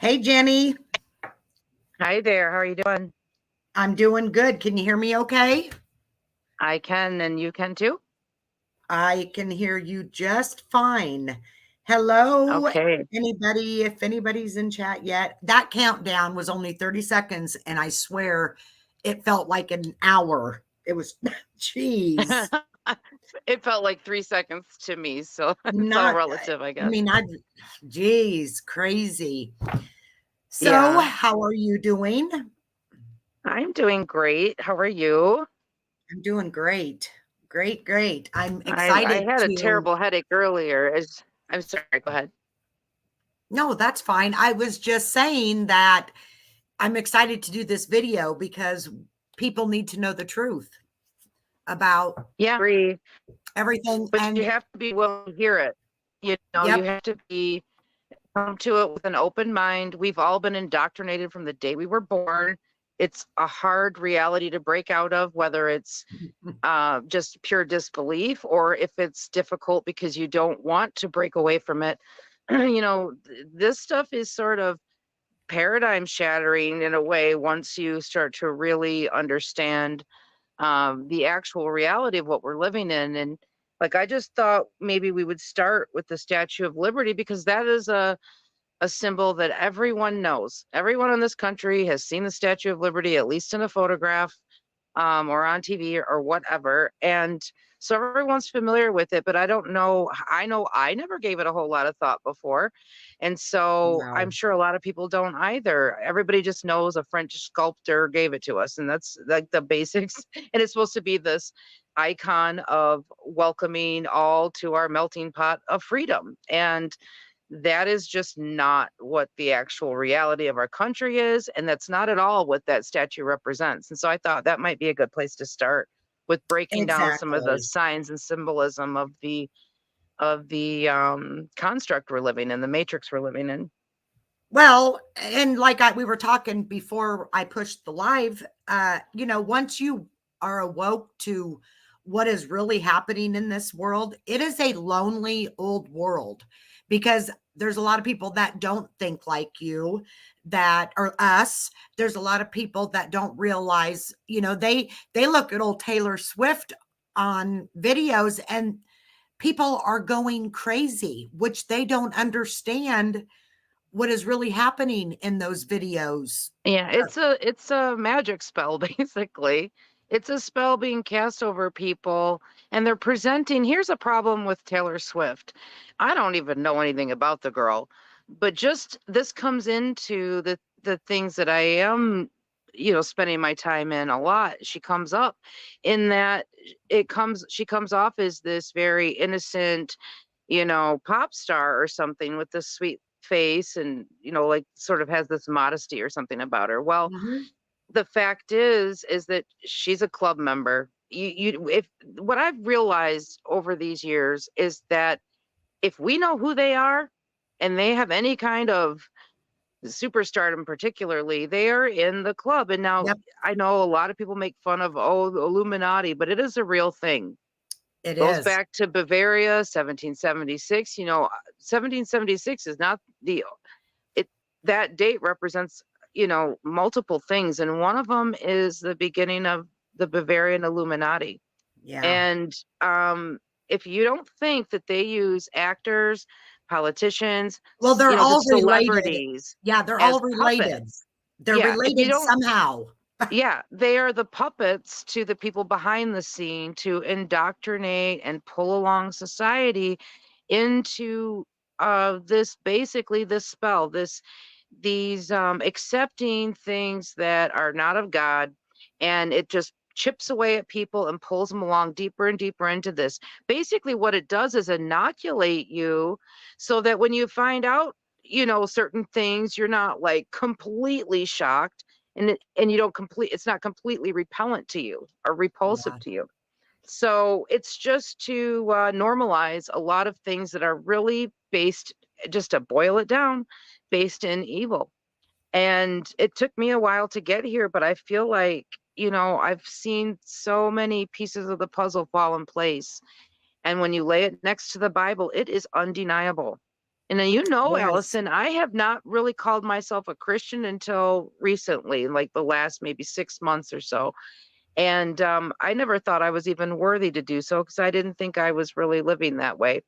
Hey, Jenny. Hi there. How are you doing? I'm doing good. Can you hear me okay? I can, and you can too. I can hear you just fine. Hello, Okay. anybody, if anybody's in chat yet. That countdown was only 30 seconds, and I swear it felt like an hour. It was, geez, It felt like 3 seconds to me, so it's all not, relative, I I guess. mean, geez, crazy. So, Yeah, how are you doing? I'm doing great. How are you? I'm doing great. Great, great. I'm I excited had a to. terrible headache earlier. I'm sorry. Go ahead. No, that's fine. I was just saying that I'm excited to do this video because people need to know the truth about Yeah, agree. everything. But you And have to be willing to hear it. You yep, have to be come to it with an open mind. We've all been indoctrinated from the day we were born. It's a hard reality to break out of, whether it's just pure disbelief, or if it's difficult because you don't want to break away from it. This stuff is sort of paradigm shattering in a way once you start to really understand the actual reality of what we're living in. And like, I just thought maybe we would start with the Statue of Liberty because that is a symbol that everyone knows. Everyone in this country has seen the Statue of Liberty, at least in a photograph, or on TV or whatever. And so everyone's familiar with it, but I don't know. I know I never gave it a whole lot of thought before. And so I'm no, sure a lot of people don't either. Everybody just knows a French sculptor gave it to us, and that's like the basics. And it's supposed to be this icon of welcoming all to our melting pot of freedom. And that is just not what the actual reality of our country is, and that's not at all what that statue represents. And so I thought that might be a good place to start with breaking down some of the exactly. signs and symbolism of the construct we're living in, the matrix we're living in. Well, and like we were talking before I pushed the live, once you are awoke to what is really happening in this world, it is a lonely old world because there's a lot of people that don't think like you, that are us. There's a lot of people that don't realize, they look at old Taylor Swift on videos and people are going crazy, which they don't understand what is really happening in those videos. Yeah, it's a magic spell basically. It's a spell being cast over people, and they're presenting. Here's a problem with Taylor Swift. I don't even know anything about the girl, but just this comes into the things that I am, spending my time in a lot. She comes up in that she comes off as this very innocent, pop star or something with this sweet face and, like sort of has this modesty or something about her. Well, Mhm. the fact is that she's a club member. If what I've realized over these years is that if we know who they are and they have any kind of superstardom, particularly, they are in the club. And now Yep, I know a lot of people make fun of, oh, the Illuminati, but it is a real thing. it Goes is. back to Bavaria, 1776. 1776 is not the it that date represents, multiple things, and one of them is the beginning of the Bavarian Illuminati. Yeah. And if you don't think that they use actors, politicians, Well, they're all just related. celebrities Yeah, they're all as related. puppets, They're yeah, if you related don't somehow. yeah, they are the puppets to the people behind the scene to indoctrinate and pull along society into this basically this spell, these accepting things that are not of God, and it just chips away at people and pulls them along deeper and deeper into this. Basically, what it does is inoculate you so that when you find out, certain things, you're not like completely shocked, and you don't complete it's not completely repellent to you or repulsive Yeah. to you. So it's just to normalize a lot of things that are really based, just to boil it down, based in evil. And it took me a while to get here, but I feel like, I've seen so many pieces of the puzzle fall in place. And when you lay it next to the Bible, it is undeniable. And then, Yes. Allison, I have not really called myself a Christian until recently, like the last maybe 6 months or so. And I never thought I was even worthy to do so because I didn't think I was really living that way.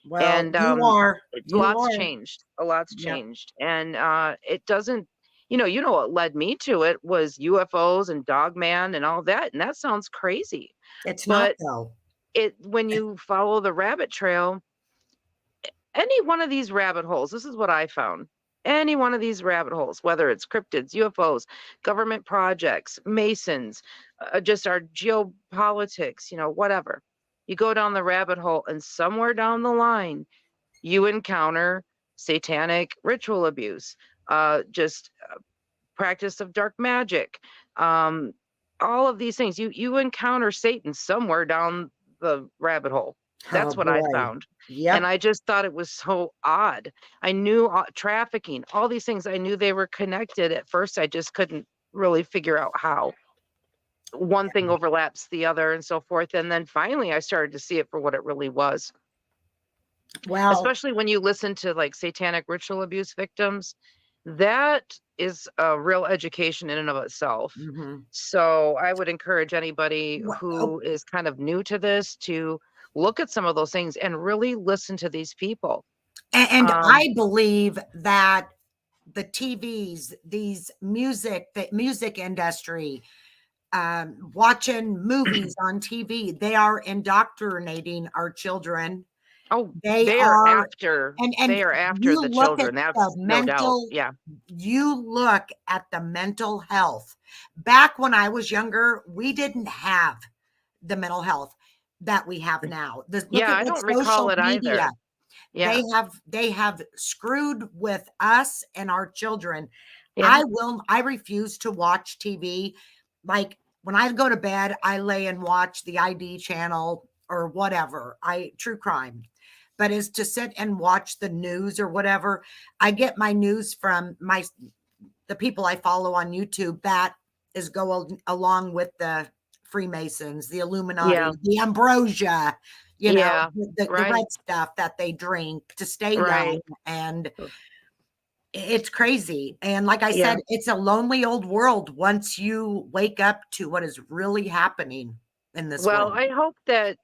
Well, And you are. a You lot's are. changed. A lot's Yep. changed. And it doesn't, what led me to it was UFOs and Dogman and all that. And that sounds crazy. It's not But though. when you follow the rabbit trail, any one of these rabbit holes, this is what I found. Any one of these rabbit holes, whether it's cryptids, UFOs, government projects, Masons, just our geopolitics, whatever. You go down the rabbit hole, and somewhere down the line, you encounter satanic ritual abuse, just practice of dark magic, um, all of these things. You encounter Satan somewhere down the rabbit hole. Oh That's what I boy. found. And Yep. I just thought it was so odd. I knew trafficking, all these things, I knew they were connected. At first, I just couldn't really figure out how one thing overlaps the other and so forth. And then finally, I started to see it for what it really was, Well, especially when you listen to like satanic ritual abuse victims. That is a real education in and of itself. mhm. So I would encourage anybody Oh, who is kind of new to this to look at some of those things and really listen to these people. and Um, I believe that the TVs, the music industry, watching movies on TV, they are indoctrinating our children. oh, They are, and they are after you the look at children. the That's no doubt. mental, Yeah. you look at the mental health. Back when I was younger, we didn't have the mental health that we have now. Look Yeah, at I what don't recall social it media either. Yeah. they have screwed with us and our children. Yeah. I refuse to watch TV. Like when I go to bed, I lay and watch the ID channel or whatever. True crime. But is to sit and watch the news or whatever, I get my news from the people I follow on YouTube that is along with the Freemasons, the Yeah. Illuminati, the Ambrosia, Yeah. the Right. red stuff that they drink to stay young. Right. And it's crazy. And like I Yeah. said, it's a lonely old world once you wake up to what is really happening in this Well, world. I hope that,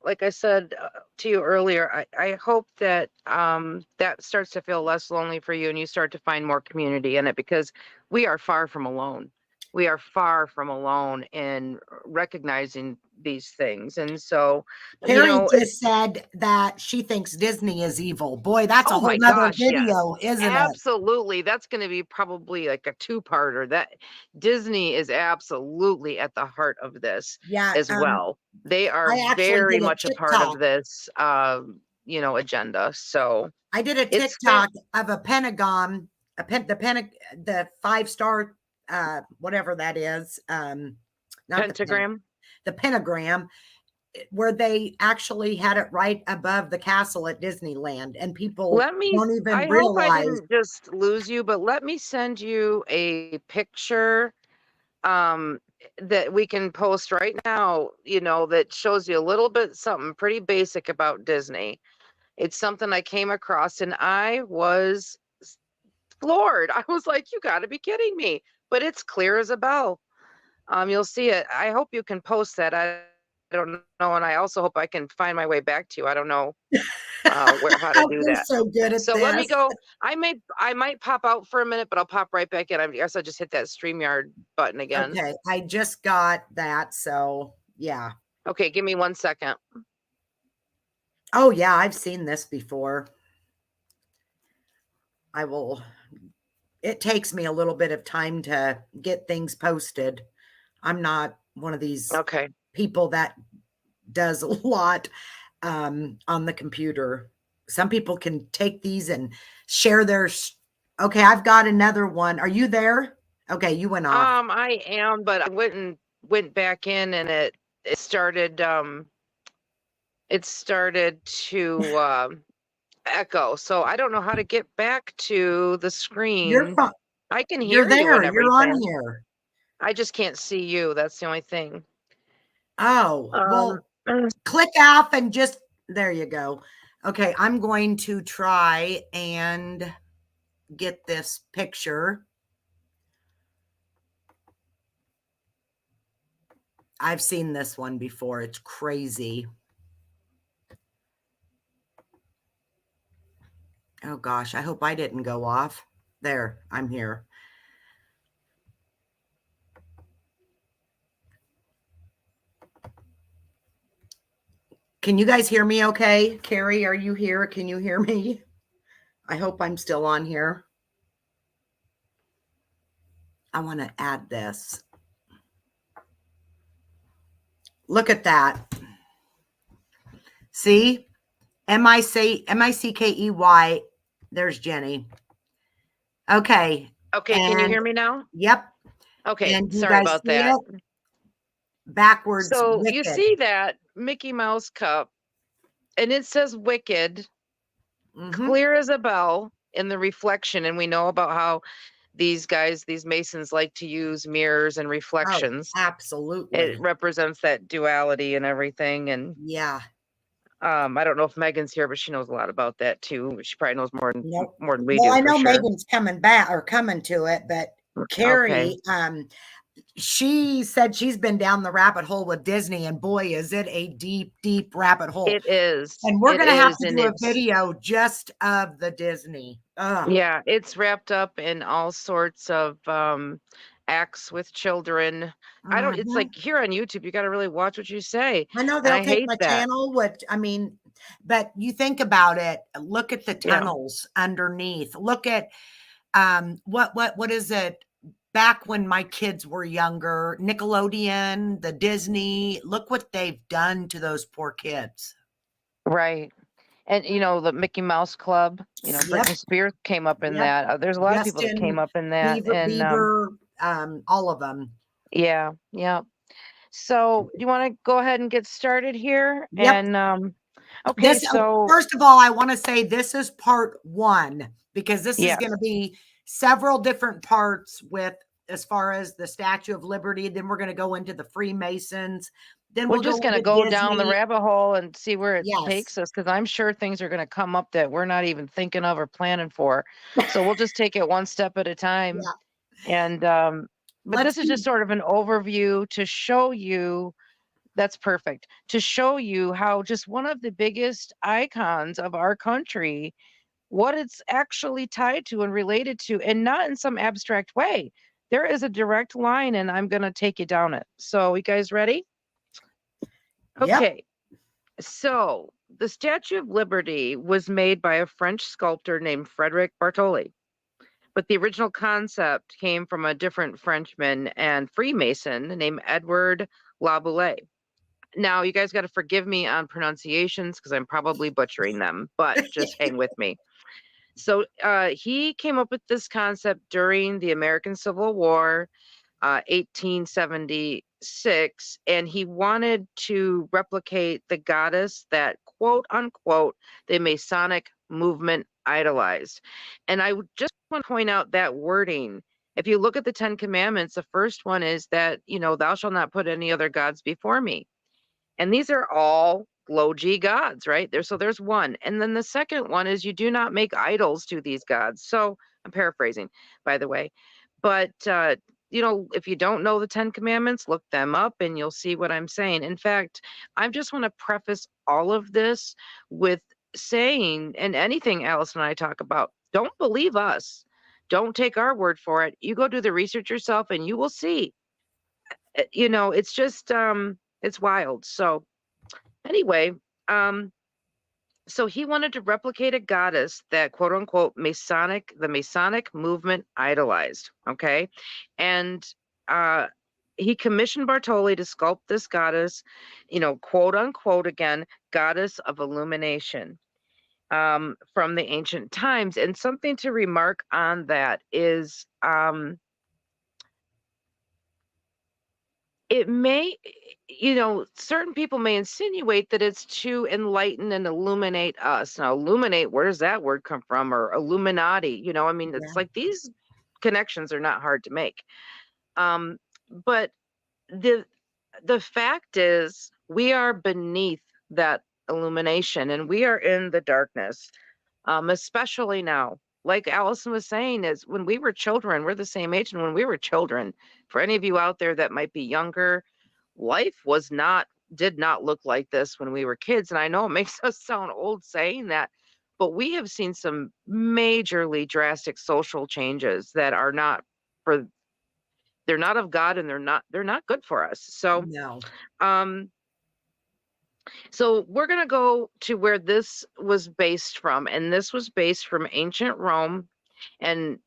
like I said to you earlier, I hope that that starts to feel less lonely for you and you start to find more community in it because we are far from alone. We are far from alone in recognizing these things. And so, Carrie it's, just said that she thinks Disney is evil. Boy, that's a oh whole my nother gosh, yes. video, isn't it? Absolutely. That's going to be probably like a two-parter. That Disney is absolutely at the heart of this Yeah. as well. They are I actually very did a much a part of TikTok. this agenda. So I did a it's fan- TikTok of a Pentagon, the 5-star, whatever that is, not pentagram. the pentagram, where they actually had it right above the castle at Disneyland, and people don't even I hope I realize. didn't just lose you, but let me send you a picture um that we can post right now, that shows you a little bit something pretty basic about Disney. It's something I came across and I was floored. I was like, you got to be kidding me. But it's clear as a bell. You'll see it. I hope you can post that. I don't know. And I also hope I can find my way back to you. I don't know how to do You're that. so good at So let me this. go. I might pop out for a minute, but I'll pop right back in. I guess I'll just hit that StreamYard button again. Okay, I just got that, so yeah. Okay, give me 1 second. Oh yeah, I've seen this before. I will It takes me a little bit of time to get things posted. I'm not one of these Okay. people that does a lot on the computer. Some people can take these and share their. Okay, I've got another one. Are you there? Okay, you went off. I am, but I went back in and it started to echo. So I don't know how to get back to the You're screen. fine. I can You're hear you and there. You're on everything. here. I just can't see you. That's the only thing. Oh, Um, well, click off and just there you go. Okay, I'm going to try and get this picture. I've seen this one before. It's crazy. Oh gosh, I hope I didn't go off. There, I'm here. Can you guys hear me okay? Carrie, are you here? Can you hear me? I hope I'm still on here. I want to add this. Look at that. See? Mickey. There's Jenny. Okay. Okay, can you And hear me now? yep. Okay, And you sorry guys about see that. it? Backwards So you wicked. see that Mickey Mouse cup, and it says wicked, clear as a bell in the reflection. And we know about how these guys, these Masons, like to use mirrors and Oh, reflections. It absolutely. represents that duality and everything. And Yeah. I don't know if Megan's here, but she knows a lot about that too. She probably knows Nope. more than we Well, do I for know sure. Megan's coming back or coming to it, but Okay. Carrie, she said she's been down the rabbit hole with Disney, and boy, is it a deep, deep rabbit hole. It is. And we're It going to have is. to And do a it's, video just of the Disney. yeah, it's wrapped up in all sorts of acts with children. I don't, it's Mhm. like here on YouTube, you got to really watch what you say. I know And they'll I take hate my that. channel, which I mean, but you think about it, look at the Yeah. tunnels underneath. Look at what is it? Back when my kids were younger, Nickelodeon, the Disney, look what they've done to those poor kids. Right. And the Mickey Mouse Club, Yep, Britney Spears came up in yep. that. There's a lot of people that came Justin up in that. Beaver, And all of them. yeah, yeah. So do you want to go ahead and get started here? Yep. And okay, so First of all, I want to say this is part one because this is yes, going to be several different parts with as far as the Statue of Liberty. Then we're going to go into the Freemasons. Then we're we'll just go going to into go down the Disney. rabbit hole and see where it Yes. takes us, because I'm sure things are going to come up that we're not even thinking of or planning for. So we'll just take it one step at a time. Yeah. And but Let's this is just do. sort of an overview to show you. That's perfect. To show you how just one of the biggest icons of our country, what it's actually tied to and related to, and not in some abstract way. There is a direct line, and I'm going to take you down it. So, you guys ready? Yep. Okay. So, the Statue of Liberty was made by a French sculptor named Frederick Bartholdi. But the original concept came from a different Frenchman and Freemason named Edward Laboulaye. Now, you guys got to forgive me on pronunciations because I'm probably butchering them, but just hang with me. So he came up with this concept during the American Civil War, 1876, and he wanted to replicate the goddess that, quote unquote, the Masonic movement idolized. And I just want to point out that wording. If you look at the Ten Commandments, the first one is that, thou shalt not put any other gods before me. And these are all low G gods, right? There's one. And then the second one is you do not make idols to these gods. So I'm paraphrasing, by the way. But if you don't know the Ten Commandments, look them up and you'll see what I'm saying. In fact, I just want to preface all of this with saying, and anything Alice and I talk about, don't believe us. Don't take our word for it. You go do the research yourself and you will see. It's just it's wild. So anyway, um, so he wanted to replicate a goddess that quote unquote the Masonic movement idolized. Okay. And uh he commissioned Bartoli to sculpt this goddess, quote unquote again, goddess of illumination from the ancient times. And something to remark on that is it may, certain people may insinuate that it's to enlighten and illuminate us. Now, illuminate, where does that word come from? Or Illuminati, I mean, Yeah. it's like these connections are not hard to make. But the fact is, we are beneath that illumination, and we are in the darkness, especially now. Like Allison was saying, is when we were children, we're the same age, and when we were children, for any of you out there that might be younger, life did not look like this when we were kids. And I know it makes us sound old saying that, but we have seen some majorly drastic social changes that are not for they're not of God, and they're not good for us. So No. um so we're going to go to where this was based from, and this was based from ancient Rome. And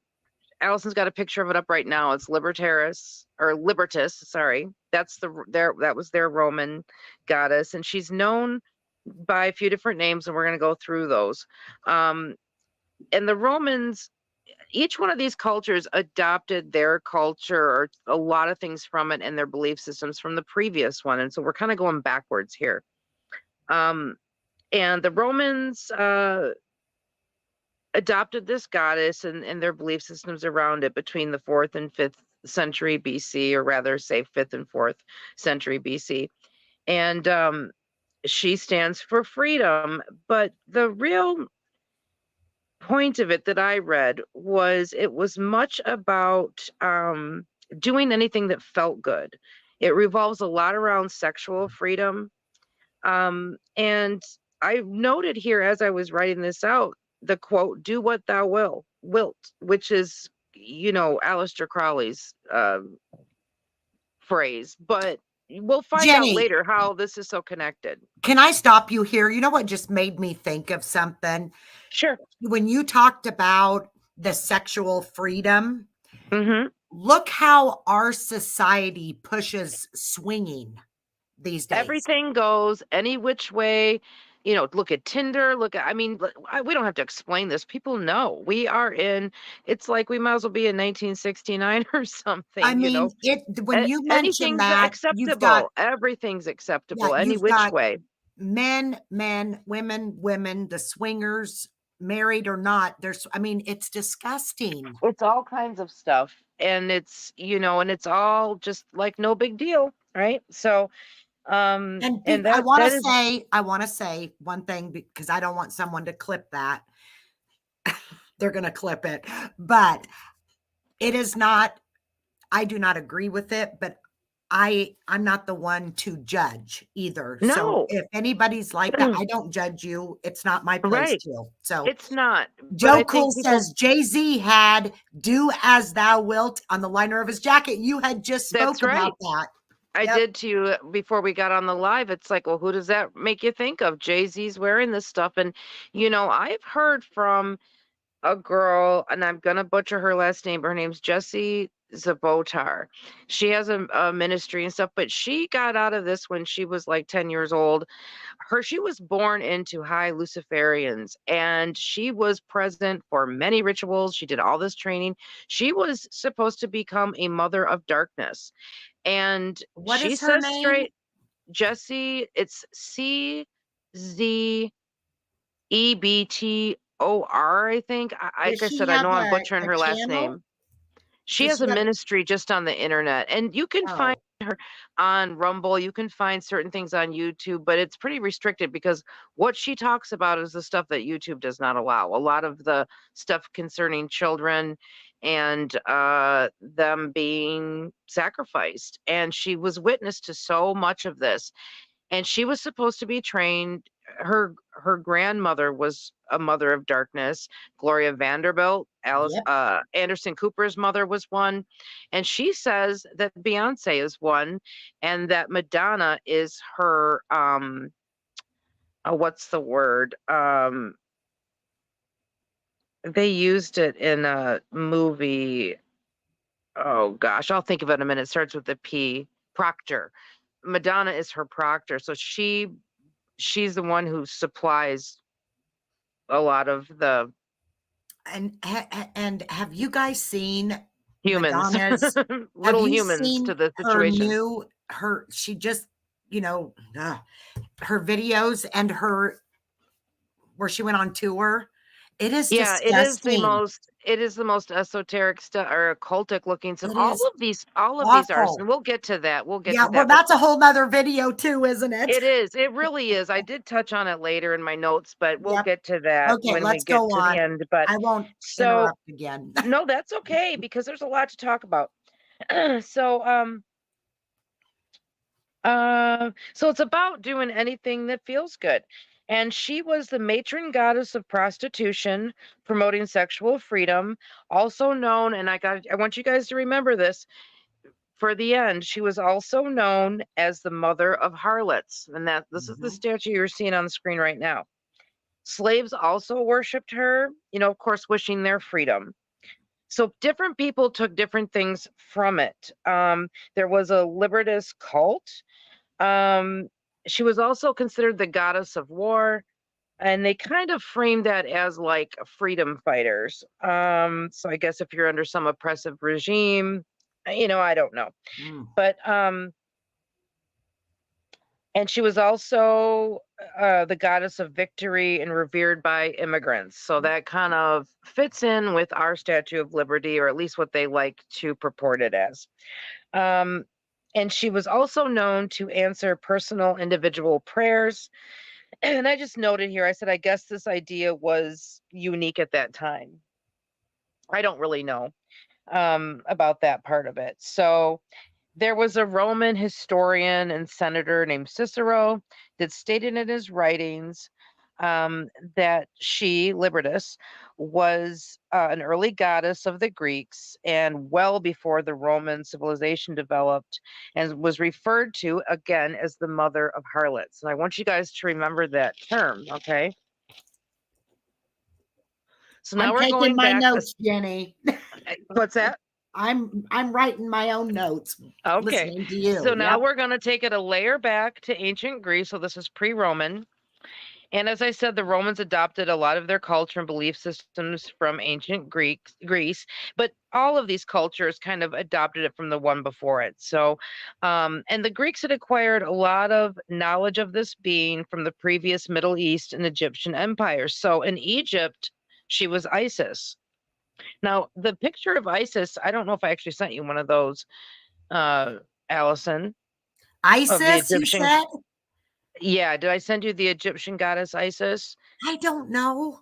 Allison's got a picture of it up right now. It's Libertas, sorry. That's that was their Roman goddess, and she's known by a few different names, and we're going to go through those. And the Romans, each one of these cultures adopted their culture or a lot of things from it and their belief systems from the previous one, and so we're kind of going backwards here. And the Romans adopted this goddess and their belief systems around it between the 4th and 5th century BC, or rather say 5th and 4th century BC. And she stands for freedom. But the real point of it that I read was it was much about doing anything that felt good. It revolves a lot around sexual freedom. And I noted here as I was writing this out, the quote, "Do what thou wilt," which is, Aleister Crowley's phrase. But we'll find out Jenny, later how this is so connected. can I stop you here? You know what just made me think of something? Sure. When you talked about the sexual freedom, Mm-hmm. look how our society pushes swinging these days. Everything goes any which way. Look at Tinder. We don't have to explain this. People know we are in. It's like we might as well be in 1969 or something. I mean, when you mention Anything's that, you've got, acceptable. Everything's yeah, acceptable any you've which got way. men, women, the swingers, married or not. It's disgusting. It's all kinds of stuff, and it's all just like no big deal, right? So, And and I that want to that is say, one thing because I don't want someone to clip that. They're going to clip it, but it is not. I do not agree with it, but I'm not the one to judge either. So no. if anybody's like that, I don't judge you. It's not my place Right. to. So It's not, but Joe I Cool think people. says Jay-Z had "Do As Thou Wilt" on the liner of his jacket. You had just That's spoke right. about that. I Yep. did to you before we got on the live. It's like, well, who does that make you think of? Jay-Z's wearing this stuff. And, I've heard from a girl, and I'm gonna butcher her last name, but her name's Jessie Zabotar. She has a ministry and stuff, but she got out of this when she was like 10 years old. She was born into high Luciferians, and she was present for many rituals. She did all this training. She was supposed to become a mother of darkness. And What she is her says name? straight, Jessie, it's CZEBTOR, I think. Does Like I she said, I have know I'm butchering a her last channel? name. She Does has she a have? ministry just on the internet, and you can find Oh, her on Rumble. You can find certain things on YouTube, but it's pretty restricted because what she talks about is the stuff that YouTube does not allow. A lot of the stuff concerning children and them being sacrificed. And she was witness to so much of this, and she was supposed to be trained. Her grandmother was a mother of darkness. Gloria Vanderbilt, Alice yep. Anderson Cooper's mother was one, and she says that Beyonce is one, and that Madonna is her what's the word, they used it in a movie. Oh gosh, I'll think of it in a minute. It starts with the P. Proctor. Madonna is her proctor, so she's the one who supplies a lot of the And have you guys seen humans, Madonna's? Have little you humans seen to the her situation. she just, her videos and her where she went on tour It is Yeah, disgusting. it is the most esoteric stuff or occultic looking stuff. It is All of these are, awful. and we'll get to that. We'll get Yeah, to well, that. But that's a whole nother video too, isn't it? it is. It really is. I did touch on it later in my notes, but we'll Yep. get to that Okay, when we let's get go to the on. end. But I won't so interrupt again. no, that's okay because there's a lot to talk about. so so it's about doing anything that feels good. And she was the matron goddess of prostitution, promoting sexual freedom, also known, and I want you guys to remember this for the end. She was also known as the mother of harlots, and that this is the Mhm. statue you're seeing on the screen right now. Slaves also worshipped her, of course, wishing their freedom. So different people took different things from it. There was a libertist cult. um, she was also considered the goddess of war, and they kind of framed that as like freedom fighters. So I guess if you're under some oppressive regime, I don't know. Mm. But and she was also the goddess of victory and revered by immigrants. So that kind of fits in with our Statue of Liberty, or at least what they like to purport it as. Um, and she was also known to answer personal individual prayers. And I just noted here, I said, I guess this idea was unique at that time. I don't really know about that part of it. So there was a Roman historian and senator named Cicero that stated in his writings that she, Libertas, was an early goddess of the Greeks and well before the Roman civilization developed, and was referred to again as the mother of harlots. And I want you guys to remember that term, okay? So now I'm we're taking going my back. notes, Jenny. What's that? I'm writing my own notes, Okay. listening to So you. now Yep. we're going to take it a layer back to ancient Greece. So this is pre-Roman. And as I said, the Romans adopted a lot of their culture and belief systems from ancient Greece, but all of these cultures kind of adopted it from the one before it. So, and the Greeks had acquired a lot of knowledge of this being from the previous Middle East and Egyptian empires. So in Egypt, she was Isis. Now, the picture of Isis, I don't know if I actually sent you one of those, uh, Allison, of the ISIS, you Egyptian. said? Yeah, did I send you the Egyptian goddess Isis? I don't know.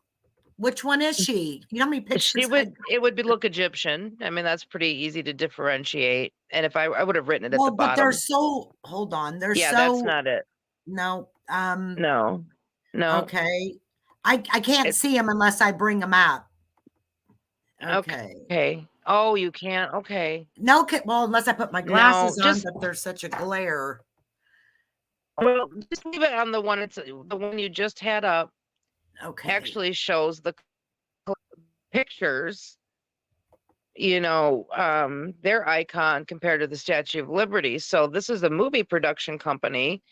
Which one is she? You know how many She pictures I got? would it would be look Egyptian. I mean, that's pretty easy to differentiate. And if I would have written it at the Well, but they're bottom. so hold on. They're Yeah, that's so not it. no. No. No. Okay. I can't It, see them unless I bring them up. Okay. okay. Oh, you can't. Okay. No, well, unless I put my No, glasses on, just but there's such a glare. well, just leave it on the one. It's the one you just had up. Okay. Actually shows the pictures, their icon compared to the Statue of Liberty. So this is a movie production company.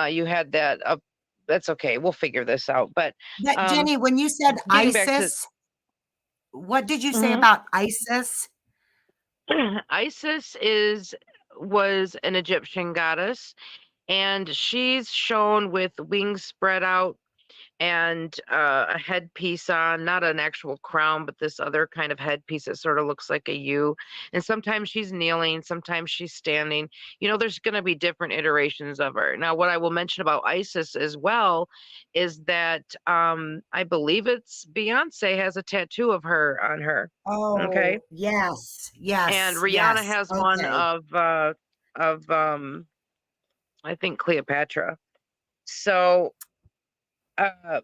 You had that up. That's okay. We'll figure this out. But But um, Jenny, when you said getting back to ISIS, what did you say mhm. about ISIS? Isis was an Egyptian goddess, and she's shown with wings spread out and a headpiece on, not an actual crown, but this other kind of headpiece that sort of looks like a U. And sometimes she's kneeling, sometimes she's standing. There's going to be different iterations of her. Now, what I will mention about Isis as well is that I believe it's Beyonce has a tattoo of her on her. Okay. Oh, yes, And yes, Rihanna yes. has one Okay. of I think Cleopatra. So uh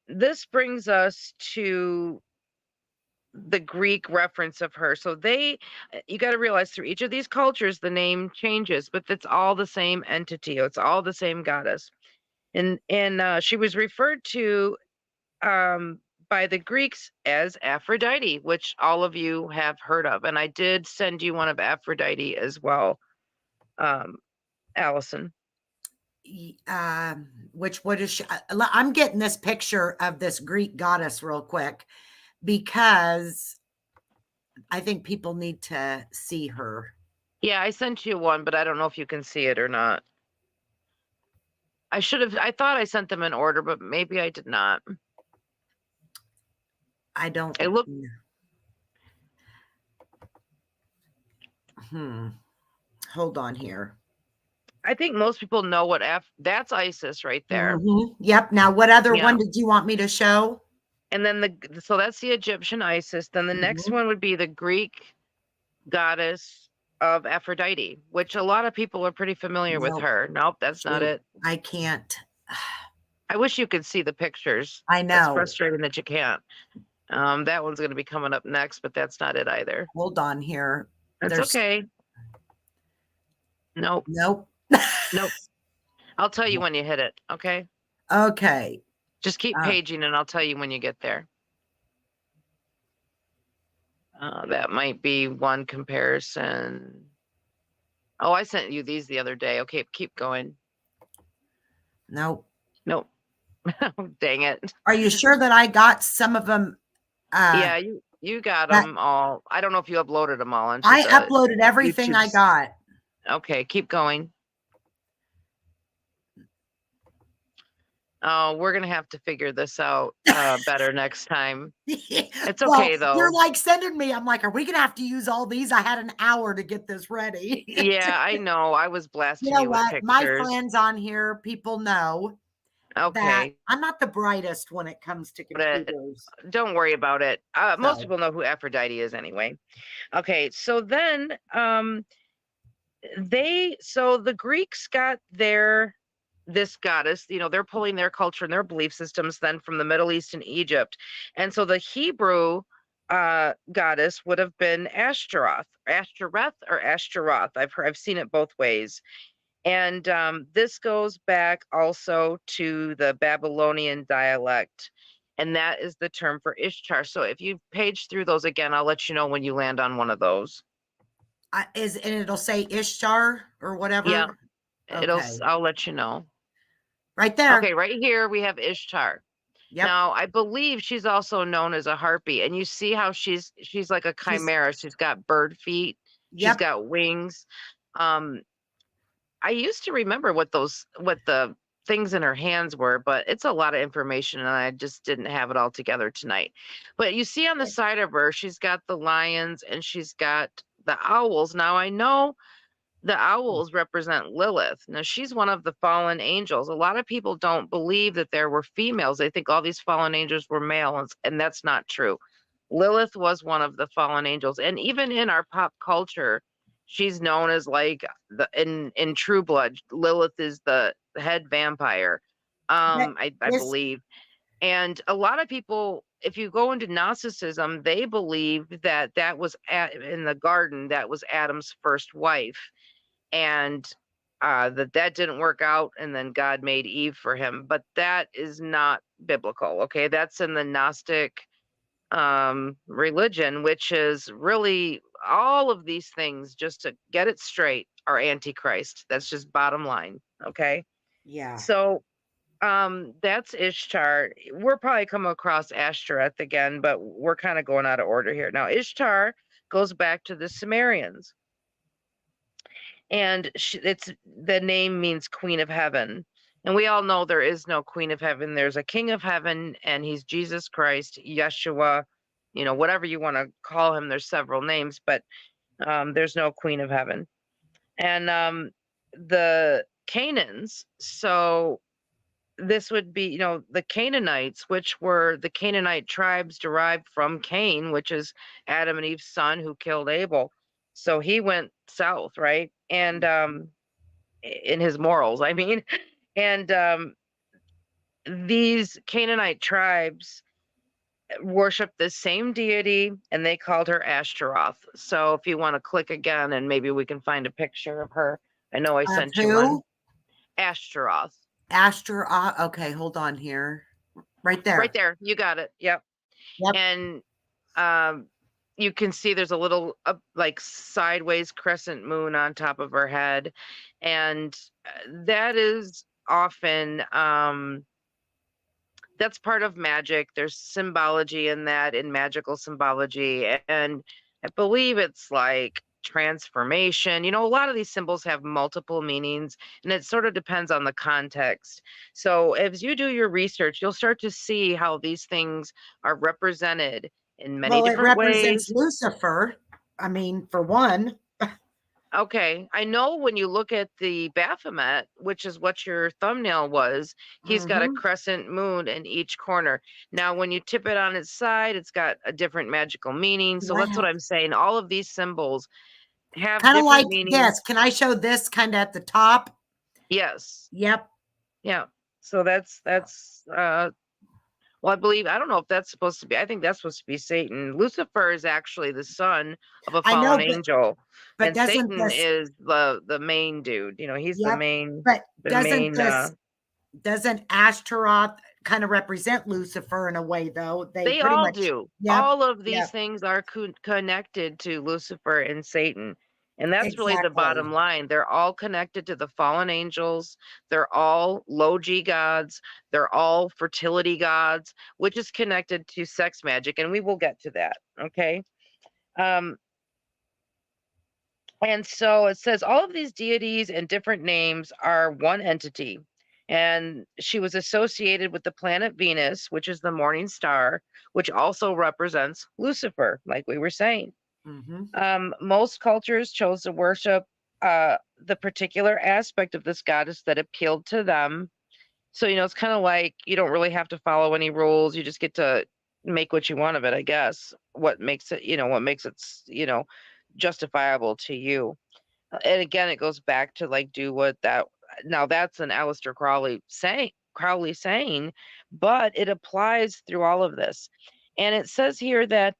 this brings us to the Greek reference of her. So you got to realize through each of these cultures, the name changes, but it's all the same entity. It's all the same goddess. And she was referred to um, by the Greeks as Aphrodite, which all of you have heard of. And I did send you one of Aphrodite as well, um, Allison. Which what is she? I'm getting this picture of this Greek goddess real quick because I think people need to see her. Yeah, I sent you one, but I don't know if you can see it or not. I thought I sent them in order, but maybe I did not. I don't. It looked. Hold on here. I think most people know what that's Isis right there. Yep. Now, what other Yeah. one did you want me to show? And then so that's the Egyptian Isis. Then the next one would be the Greek goddess of Aphrodite, which a lot of people are pretty familiar with Nope. her. Nope, that's not it. I can't. I wish you could see the pictures. I That's know. frustrating that you can't. That one's going to be coming up next, but that's not it either. Hold on here. That's okay. Nope. Nope. Nope. I'll tell you when you hit it. Okay. Okay. Just keep paging and I'll tell you when you get there. That might be one comparison. Oh, I sent you these the other day. Okay, keep going. Nope. Nope. Dang it. Are you sure that I got some of them? Yeah, you got them all. I don't know if you uploaded them all. I uploaded everything I got. Okay, keep going. Oh, we're going to have to figure this out better next time. It's okay, though. You're like sending me. I'm like, are we going to have to use all these? I had an hour to get this ready. Yeah, I know. I was blasting you with pictures. My friends on here, people know that I'm not the brightest when it comes to computers. Don't worry about it. Most people know who Aphrodite is anyway. Okay, so then the Greeks got this goddess, they're pulling their culture and their belief systems then from the Middle East and Egypt. And so the Hebrew goddess would have been Ashtaroth. I've seen it both ways. And this goes back also to the Babylonian dialect. And that is the term for Ishtar. So if you page through those again, I'll let you know when you land on one of those. And it'll say Ishtar or whatever. Yeah. I'll let you know. Right there. Okay, right here we have Ishtar. Yep. Now, I believe she's also known as a harpy, and you see how she's like a chimera. She's got bird feet. Yep. She's got wings. I used to remember what the things in her hands were, but it's a lot of information, and I just didn't have it all together tonight. But you see on the side of her, she's got the lions and she's got the owls. Now, I know the owls represent Lilith. Now, she's one of the fallen angels. A lot of people don't believe that there were females. They think all these fallen angels were males, and that's not true. Lilith was one of the fallen angels. And even in our pop culture, she's known as like in True Blood, Lilith is the head vampire. I believe. And a lot of people, if you go into Gnosticism, they believe that was in the garden, that was Adam's first wife. And that didn't work out, and then God made Eve for him. But that is not biblical. Okay, that's in the Gnostic religion, which is really all of these things, just to get it straight, are Antichrist. That's just bottom line. Okay. Yeah. So that's Ishtar. We're probably come across Ashtoreth again, but we're kind of going out of order here. Now, Ishtar goes back to the Sumerians. And the name means Queen of Heaven. And we all know there is no Queen of Heaven. There's a King of Heaven, and he's Jesus Christ, Yeshua, whatever you want to call him. There's several names, but there's no Queen of Heaven. And the Canaans, so this would be, the Canaanites, which were the Canaanite tribes derived from Cain, which is Adam and Eve's son who killed Abel. So he went south, right? And in his morals, I mean, and these Canaanite tribes worshiped the same deity, and they called her Ashtaroth. So if you want to click again, and maybe we can find a picture of her. I know I sent you one. Ashtaroth. Ashtaroth. Okay, hold on here. Right there. Right there. You got it. Yep. And you can see there's a little like sideways crescent moon on top of her head. And that is often, that's part of magic. There's symbology in that, in magical symbology. And I believe it's like transformation. A lot of these symbols have multiple meanings, and it sort of depends on the context. So as you do your research, you'll start to see how these things are represented in many Well, it different represents ways. Lucifer. I mean, for one. Okay, I know when you look at the Baphomet, which is what your thumbnail was, he's got a Hmm. crescent moon in each corner. Now, when you tip it on its side, it's got a different magical meaning. So that's what I'm saying. All of these symbols have Kind of like different meanings. this. Can I show this kind of at the top? Yes. Yep. Yeah. So that's well, I don't know if that's supposed to be, I think that's supposed to be Satan. Lucifer is actually the son of a I know, fallen angel. but And doesn't Satan this, is the main dude. He's the yep, main but the main doesn't Ashtaroth kind of represent Lucifer in a way, though? They they pretty all much, do. yep, All of these yep, things are connected to Lucifer and Satan. And that's really the exactly. bottom line. They're all connected to the fallen angels. They're all low G gods. They're all fertility gods, which is connected to sex magic. And we will get to that. Okay. Um, and so it says all of these deities and different names are one entity. And she was associated with the planet Venus, which is the morning star, which also represents Lucifer, like we were saying. Hmm. Most cultures chose to worship the particular aspect of this goddess that appealed to them. So, it's kind of like you don't really have to follow any rules. You just get to make what you want of it, I guess. What makes it justifiable to you. And again, it goes back to like do what that now that's an Aleister Crowley saying, but it applies through all of this. And it says here that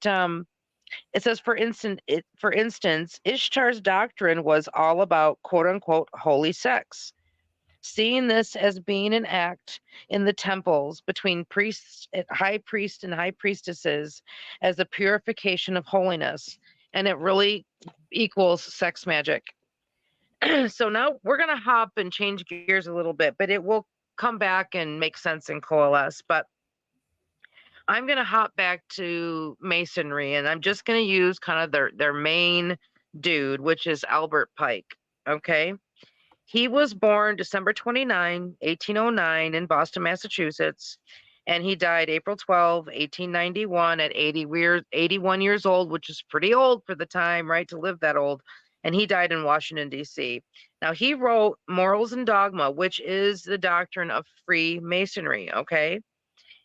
it says, for instance, Ishtar's doctrine was all about quote unquote holy sex, seeing this as being an act in the temples between high priest and high priestesses as a purification of holiness. And it really equals sex magic. So now we're going to hop and change gears a little bit, but it will come back and make sense and coalesce. But I'm going to hop back to masonry, and I'm just going to use kind of their main dude, which is Albert Pike. Okay. He was born December 29, 1809 in Boston, Massachusetts, and he died April 12, 1891 at 81 years old, which is pretty old for the time, right, to live that old. And he died in Washington, D.C. Now, he wrote Morals and Dogma, which is the doctrine of Freemasonry, okay?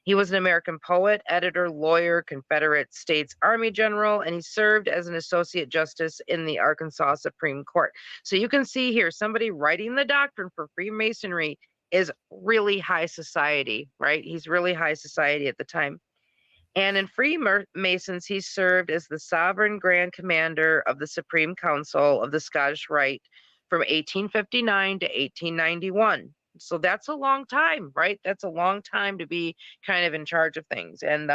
He was an American poet, editor, lawyer, Confederate States Army general, and he served as an associate justice in the Arkansas Supreme Court. So you can see here, somebody writing the doctrine for Freemasonry is really high society, right? He's really high society at the time. And in Freemasons, he served as the sovereign grand commander of the Supreme Council of the Scottish Rite from 1859 to 1891. So that's a long time, right? That's a long time to be kind of in charge of things and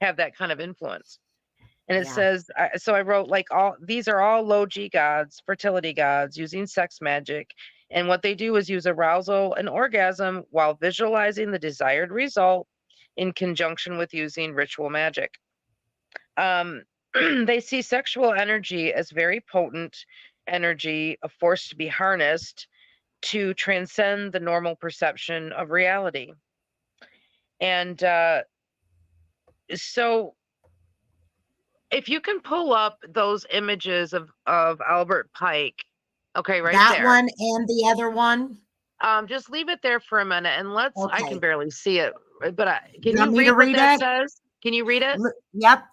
have that kind of influence. And it Yeah. says, so I wrote like these are all low G gods, fertility gods using sex magic. And what they do is use arousal and orgasm while visualizing the desired result in conjunction with using ritual magic. They see sexual energy as very potent energy, a force to be harnessed to transcend the normal perception of reality. And so if you can pull up those images of Albert Pike, okay, right That there. one and the other one. Just leave it there for a minute and I can Okay. barely see it, but can You want you me to read what read that it? says? Can you read it? Yep.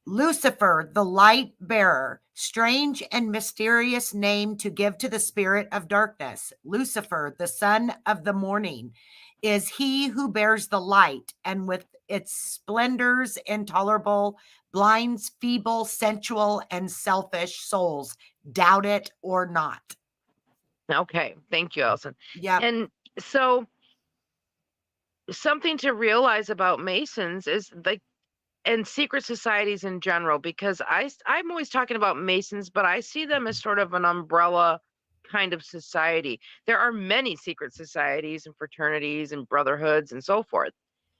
Lucifer, the light bearer, strange and mysterious name to give to the spirit of darkness. Lucifer, the son of the morning, is he who bears the light, and with its splendors intolerable, blinds feeble, sensual, and selfish souls, doubt it or not. Okay, thank you, Elson. Yep. And so something to realize about Masons is like and secret societies in general, because I'm always talking about Masons, but I see them as sort of an umbrella kind of society. There are many secret societies and fraternities and brotherhoods and so forth,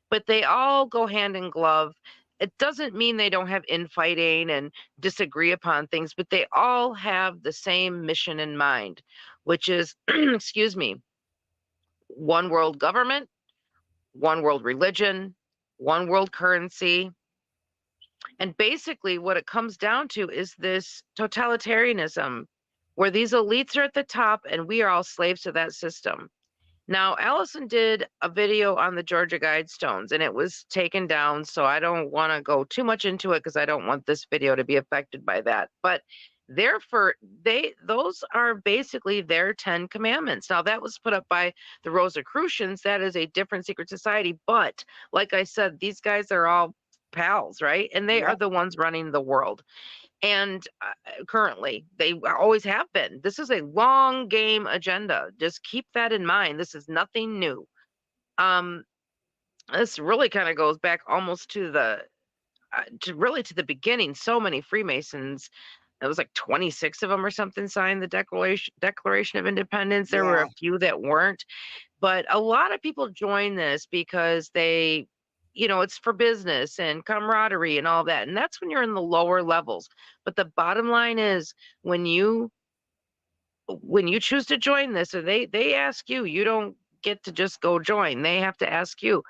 but they all go hand in glove. it doesn't mean they don't have infighting and disagree upon things, but they all have the same mission in mind, which is, excuse me, one world government, one world religion, one world currency. And basically, what it comes down to is this totalitarianism, where these elites are at the top and we are all slaves to that system. Now, Allison did a video on the Georgia Guidestones and it was taken down. So I don't want to go too much into it because I don't want this video to be affected by that. But therefore, those are basically their 10 commandments. Now, that was put up by the Rosicrucians. That is a different secret society. But like I said, these guys are all pals, right? And they are the ones running the world. And currently, they always have been. This is a long game agenda. Just keep that in mind. This is nothing new. This really kind of goes back almost to the beginning. So many Freemasons. It was like 26 of them or something signed the Declaration of Independence. There were a few that weren't, but a lot of people join this because they, it's for business and camaraderie and all that. And that's when you're in the lower levels. But the bottom line is when you choose to join this, or they ask you, you don't get to just go join. They have to ask you.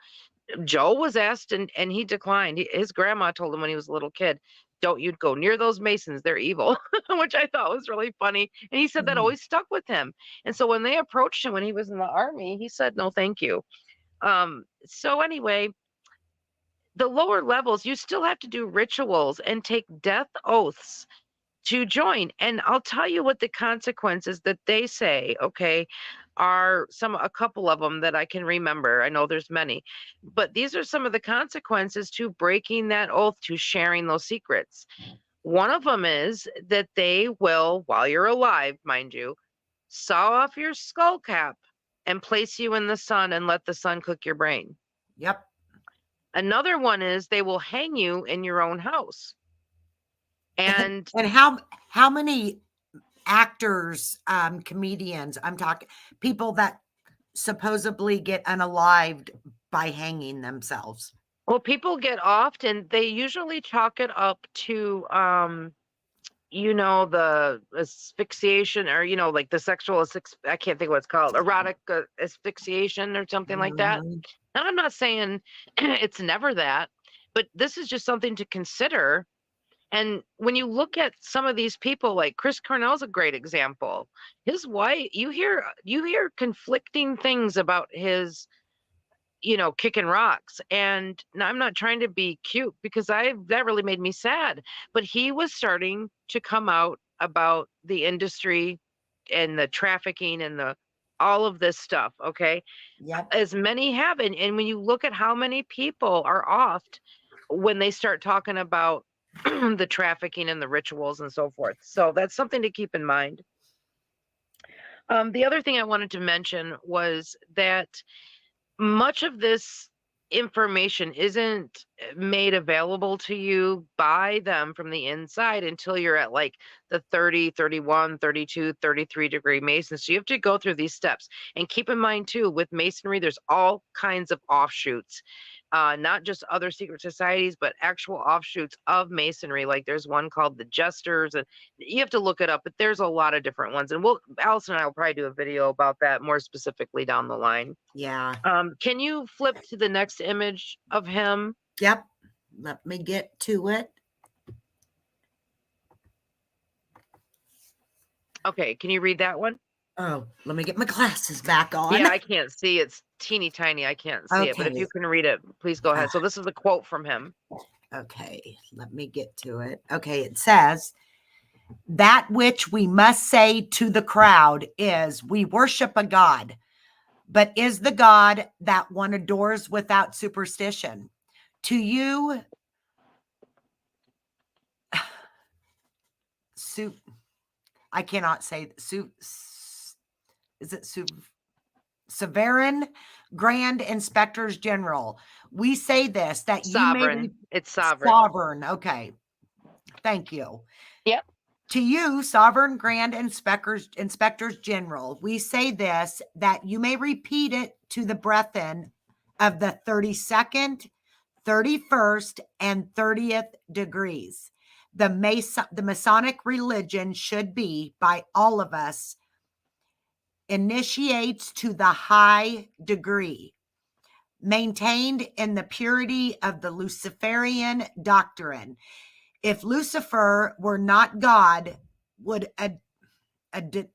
Joe was asked and he declined. His grandma told him when he was a little kid, don't you go near those Masons. They're evil, which I thought was really funny. And he said that always stuck with him. And so when they approached him when he was in the army, he said, no, thank you. So anyway, the lower levels, you still have to do rituals and take death oaths to join. And I'll tell you what the consequences that they say, okay, are a couple of them that I can remember. I know there's many, but these are some of the consequences to breaking that oath, to sharing those secrets. One of them is that they will, while you're alive, mind you, saw off your skull cap and place you in the sun and let the sun cook your brain. Yep. Another one is they will hang you in your own house. And how many actors, comedians, I'm talking people that supposedly get unalived by hanging themselves? Well, people get off and they usually chalk it up to the asphyxiation, or like the sexual I can't think what it's called, erotic asphyxiation or something like that. And I'm not saying it's never that, but this is just something to consider. And when you look at some of these people, like Chris Cornell's a great example. His wife, you hear conflicting things about his kicking rocks. And I'm not trying to be cute because that really made me sad, but he was starting to come out about the industry and the trafficking and all of this stuff. Okay. Yep. As many have. And when you look at how many people are offed when they start talking about the trafficking and the rituals and so forth. So that's something to keep in mind. The other thing I wanted to mention was that much of this information isn't made available to you by them from the inside until you're at like the 30, 31, 32, 33 degree Mason. So you have to go through these steps. And keep in mind too, with Masonry, there's all kinds of offshoots, not just other secret societies, but actual offshoots of Masonry. Like there's one called the Jesters, and you have to look it up, but there's a lot of different ones. And Allison and I will probably do a video about that more specifically down the line. Yeah. Can you flip to the next image of him? Yep. Let me get to it. Okay. Can you read that one? Oh, let me get my glasses back on. Yeah, I can't see. It's teeny tiny. I can't see it. But if you can read it, please go ahead. So this is a quote from him. Okay. Let me get to it. Okay. It says, that which we must say to the crowd is, we worship a God, but is the God that one adores without superstition. To you, I cannot say is it Sovereign Grand Inspectors General. We say this, that sovereign. It's sovereign. Sovereign. Okay. Thank you. Yep. To you, Sovereign Grand Inspectors General, we say this, that you may repeat it to the brethren of the 32nd, 31st and 30th degrees. The Masonic religion should be, by all of us, initiates to the high degree, maintained in the purity of the Luciferian doctrine. If Lucifer were not God, would Adne,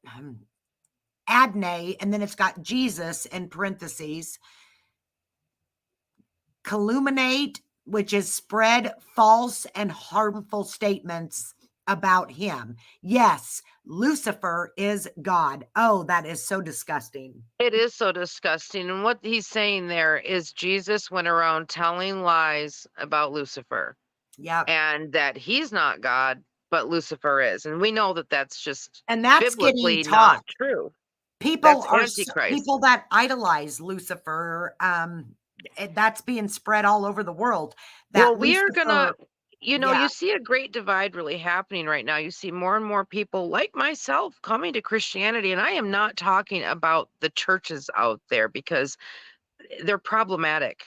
and then it's got Jesus in parentheses, calumniate, which is spread false and harmful statements about him. Yes, Lucifer is God. Oh, that is so disgusting. It is so disgusting. And what he's saying there is Jesus went around telling lies about Lucifer Yep. and that he's not God, but Lucifer is. And we know that that's just And that's getting biblically not taught. true. People That's are Antichrist. people that idolize Lucifer. That's being spread all over the world. Well, That we are gonna, Lucifer, you yeah, see a great divide really happening right now. You see more and more people like myself coming to Christianity. And I am not talking about the churches out there because they're problematic.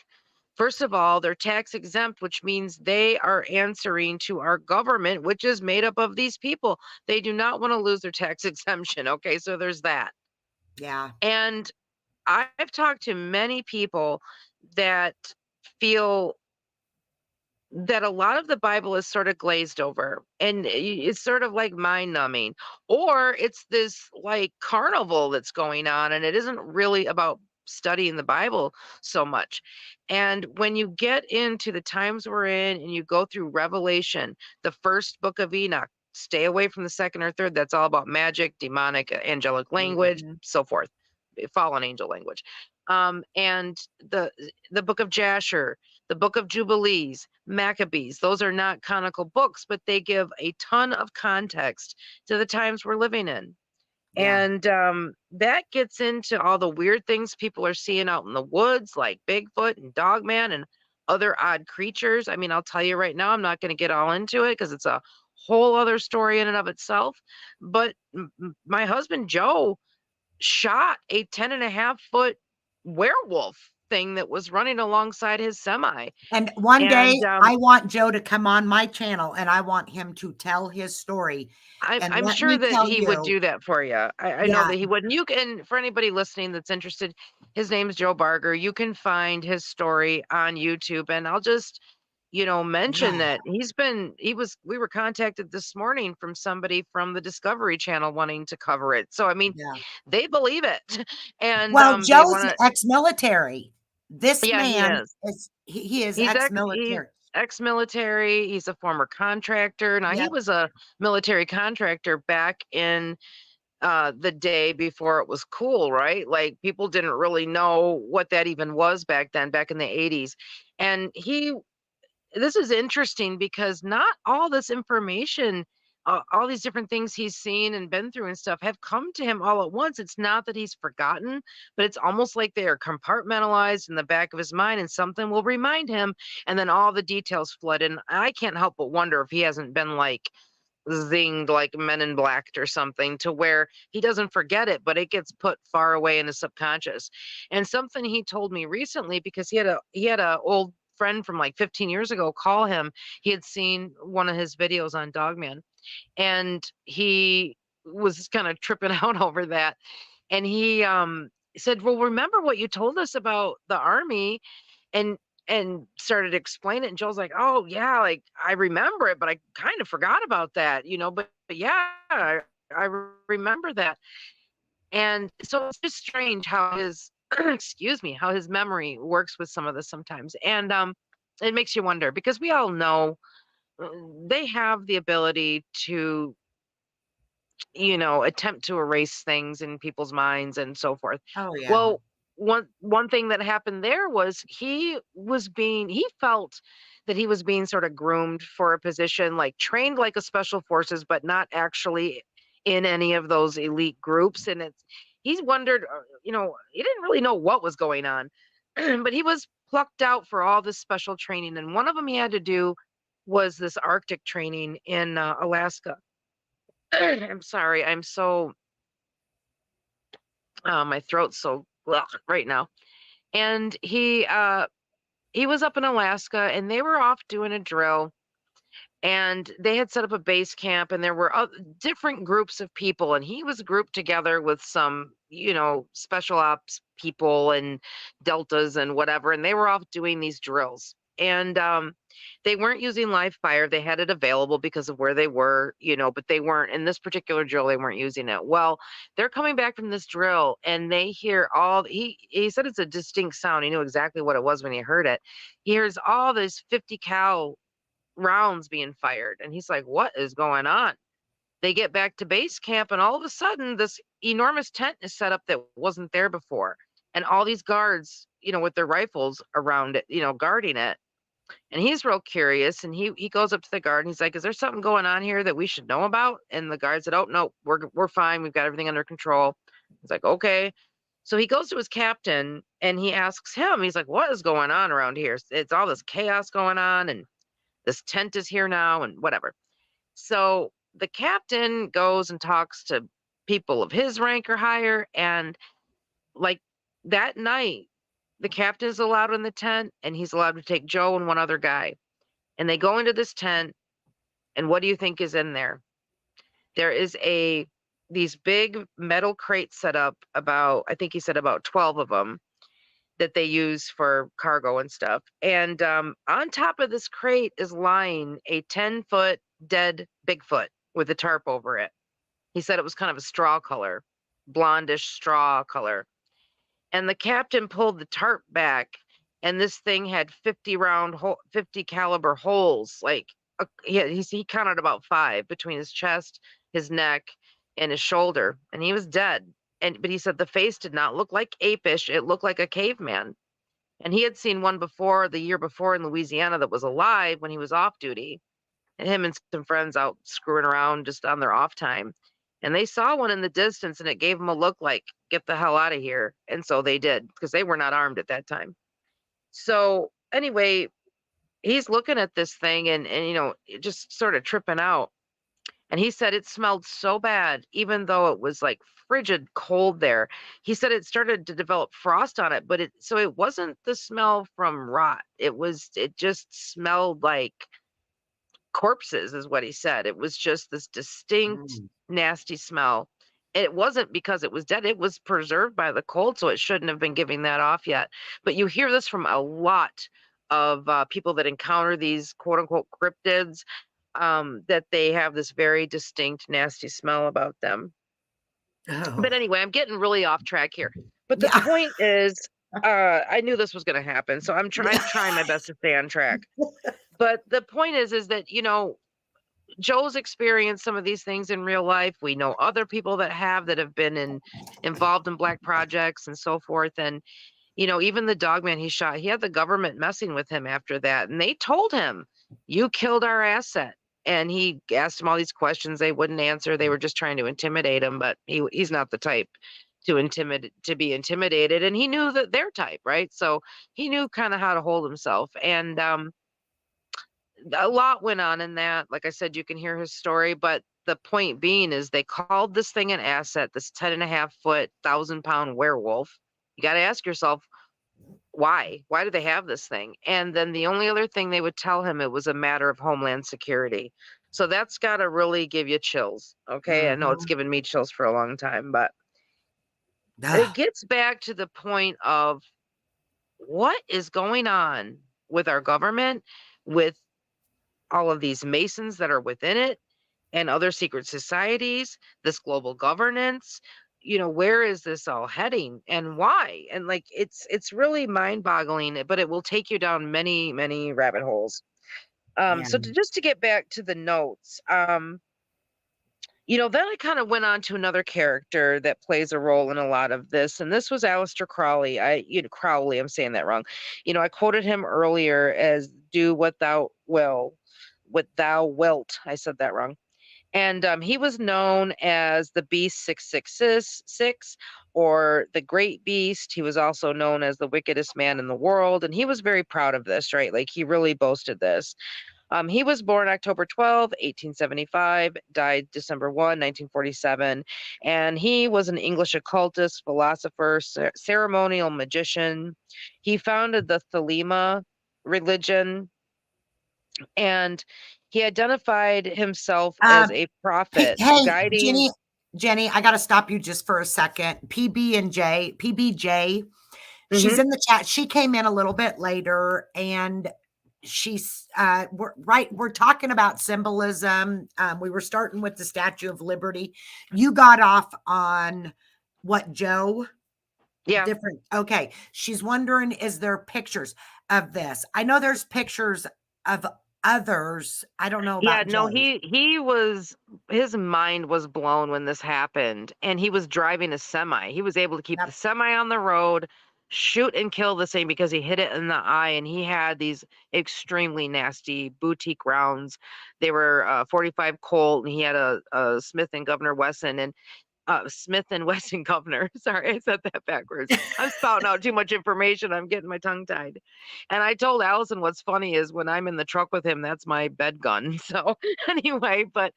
First of all, they're tax exempt, which means they are answering to our government, which is made up of these people. They do not want to lose their tax exemption. Okay, so there's that. yeah, And I've talked to many people that feel that a lot of the Bible is sort of glazed over and it's sort of like mind numbing, or it's this like carnival that's going on and it isn't really about studying the Bible so much. And when you get into the times we're in and you go through Revelation, the first book of Enoch, stay away from the second or third. That's all about magic, demonic, angelic language, mhm, so forth, fallen angel language. And the book of Jasher, the book of Jubilees, Maccabees. Those are not canonical books, but they give a ton of context to the times we're living in. yeah, And that gets into all the weird things people are seeing out in the woods, like Bigfoot and Dogman and other odd creatures. I mean, I'll tell you right now, I'm not going to get all into it because it's a whole other story in and of itself. But my husband, Joe, shot a 10.5 foot werewolf thing that was running alongside his semi. and one day And I want Joe to come on my channel and I want him to tell his story. And I'm let sure me that tell he would you, do that for you. I know yeah, that he would. And you can, for anybody listening that's interested, his name's Joe Barger. You can find his story on YouTube. And I'll just, mention yeah, that we were contacted this morning from somebody from the Discovery Channel wanting to cover it. So, I mean, yeah. they believe it. And Well, they Joe's want to, ex-military. This yeah, he man is. is he is He's ex-military. ex-military. He's a former contractor. Now, he Yep, was a military contractor back in the day before it was cool, right? Like people didn't really know what that even was back then, back in the 80s. And this is interesting because not all this information, all these different things he's seen and been through and stuff have come to him all at once. It's not that he's forgotten, but it's almost like they are compartmentalized in the back of his mind and something will remind him. And then all the details flood in. I can't help but wonder if he hasn't been like zinged like Men in Black or something to where he doesn't forget it, but it gets put far away in his subconscious. And something he told me recently, because he had a old friend from like 15 years ago call him. He had seen one of his videos on Dogman, and he was kind of tripping out over that. And he said, "Well, remember what you told us about the army?" and and started to explain it. And Joel's like, "Oh yeah, like I remember it, but I kind of forgot about that, but yeah, I remember that." And so it's just strange how his excuse me, how his memory works with some of this sometimes. And it makes you wonder because we all know uh, they have the ability to attempt to erase things in people's minds and so forth. oh yeah, Well, one thing that happened there was he felt that he was being sort of groomed for a position, like trained like a special forces, but not actually in any of those elite groups. And he's wondered, he didn't really know what was going on, but he was plucked out for all this special training. And one of them he had to do was this Arctic training in Alaska. I'm sorry. I'm so my throat's so right now. And he he was up in Alaska, and they were off doing a drill, and they had set up a base camp, and there were different groups of people, and he was grouped together with some, special ops people and deltas and whatever, and they were off doing these drills. And they weren't using live fire. They had it available because of where they were, but they weren't in this particular drill. They weren't using it. Well, they're coming back from this drill, and they hear he said it's a distinct sound. He knew exactly what it was when he heard it. He hears all this 50 cal rounds being fired, and he's like, what is going on? They get back to base camp, and all of a sudden this enormous tent is set up that wasn't there before, and all these guards, with their rifles around it, guarding it. And he's real curious, and he goes up to the guard, and he's like, is there something going on here that we should know about? And the guard said, oh no, we're fine, we've got everything under control. He's like, okay. So he goes to his captain, and he asks him, he's like, what is going on around here? It's all this chaos going on, and this tent is here now, and whatever. So the captain goes and talks to people of his rank or higher, and like that night, the captain is allowed in the tent, and he's allowed to take Joe and one other guy. And they go into this tent, and what do you think is in there? There is these big metal crates set up, I think he said about 12 of them, that they use for cargo and stuff. And on top of this crate is lying a 10-foot dead Bigfoot with a tarp over it. He said it was kind of a straw color, blondish straw color. And the captain pulled the tarp back, and this thing had 50 caliber holes. Like he counted about 5 between his chest, his neck, and his shoulder, and he was dead. But he said the face did not look like apish. It looked like a caveman. And he had seen one the year before in Louisiana that was alive when he was off duty. And him and some friends out screwing around just on their off time. And they saw one in the distance, and it gave them a look like, get the hell out of here. And so they did, because they were not armed at that time. So anyway, he's looking at this thing and just sort of tripping out. And he said it smelled so bad, even though it was like frigid cold there. He said it started to develop frost on it, but it wasn't the smell from rot. It just smelled like corpses, is what he said. It was just this distinct, nasty smell. It wasn't because it was dead. It was preserved by the cold, so it shouldn't have been giving that off yet. But you hear this from a lot of people that encounter these quote unquote cryptids, that they have this very distinct, nasty smell about them. Oh. But anyway, I'm getting really off track here. But the point is, I knew this was going to happen, so I'm trying my best to stay on track. But the point is that, Joe's experienced some of these things in real life. We know other people that have been involved in black projects and so forth. And, even the dogman he shot, he had the government messing with him after that. And they told him, you killed our asset. And he asked them all these questions they wouldn't answer. They were just trying to intimidate him, but he's not the type to be intimidated. And he knew that their type, right? So he knew kind of how to hold himself. And a lot went on in that. Like I said, you can hear his story, but the point being is they called this thing an asset, this 10.5-foot, 1,000-pound werewolf. You got to ask yourself, why do they have this thing? And then the only other thing they would tell him, it was a matter of homeland security. So that's got to really give you chills. Okay. I know it's given me chills for a long time, but it gets back to the point of what is going on with our government, with all of these Masons that are within it and other secret societies, this global governance. Where is this all heading and why? And like, it's really mind boggling, but it will take you down many, many rabbit holes. So just to get back to the notes, then I kind of went on to another character that plays a role in a lot of this. And this was Aleister Crowley. Crowley, I'm saying that wrong. I quoted him earlier as do what thou wilt. I said that wrong. And he was known as the Beast 666 or the Great Beast. He was also known as the wickedest man in the world. And he was very proud of this, right? Like he really boasted this. He was born October 12, 1875, died December 1, 1947. And he was an English occultist, philosopher, ceremonial magician. He founded the Thelema religion, and he identified himself as Um, a hey, prophet hey, guiding. Jenny, I got to stop you just for a second. PBJ, she's Mhm. in the chat. She came in a little bit later, and we're talking about symbolism. We were starting with the Statue of Liberty. You got off on what, Joe? Yeah. Different. Okay. She's wondering, is there pictures of this? I know there's pictures of others. I don't know Yeah, about no, Joe's. he was, his mind was blown when this happened, and he was driving a semi. He was able to keep the Yep. semi on the road, shoot and kill the thing because he hit it in the eye, and he had these extremely nasty boutique rounds. They were 45 Colt, and he had a Smith and Governor Wesson, and Smith and Wesson Governor. Sorry, I said that backwards. I'm spouting out too much information. I'm getting my tongue tied. And I told Allison what's funny is when I'm in the truck with him, that's my bed gun. So anyway, but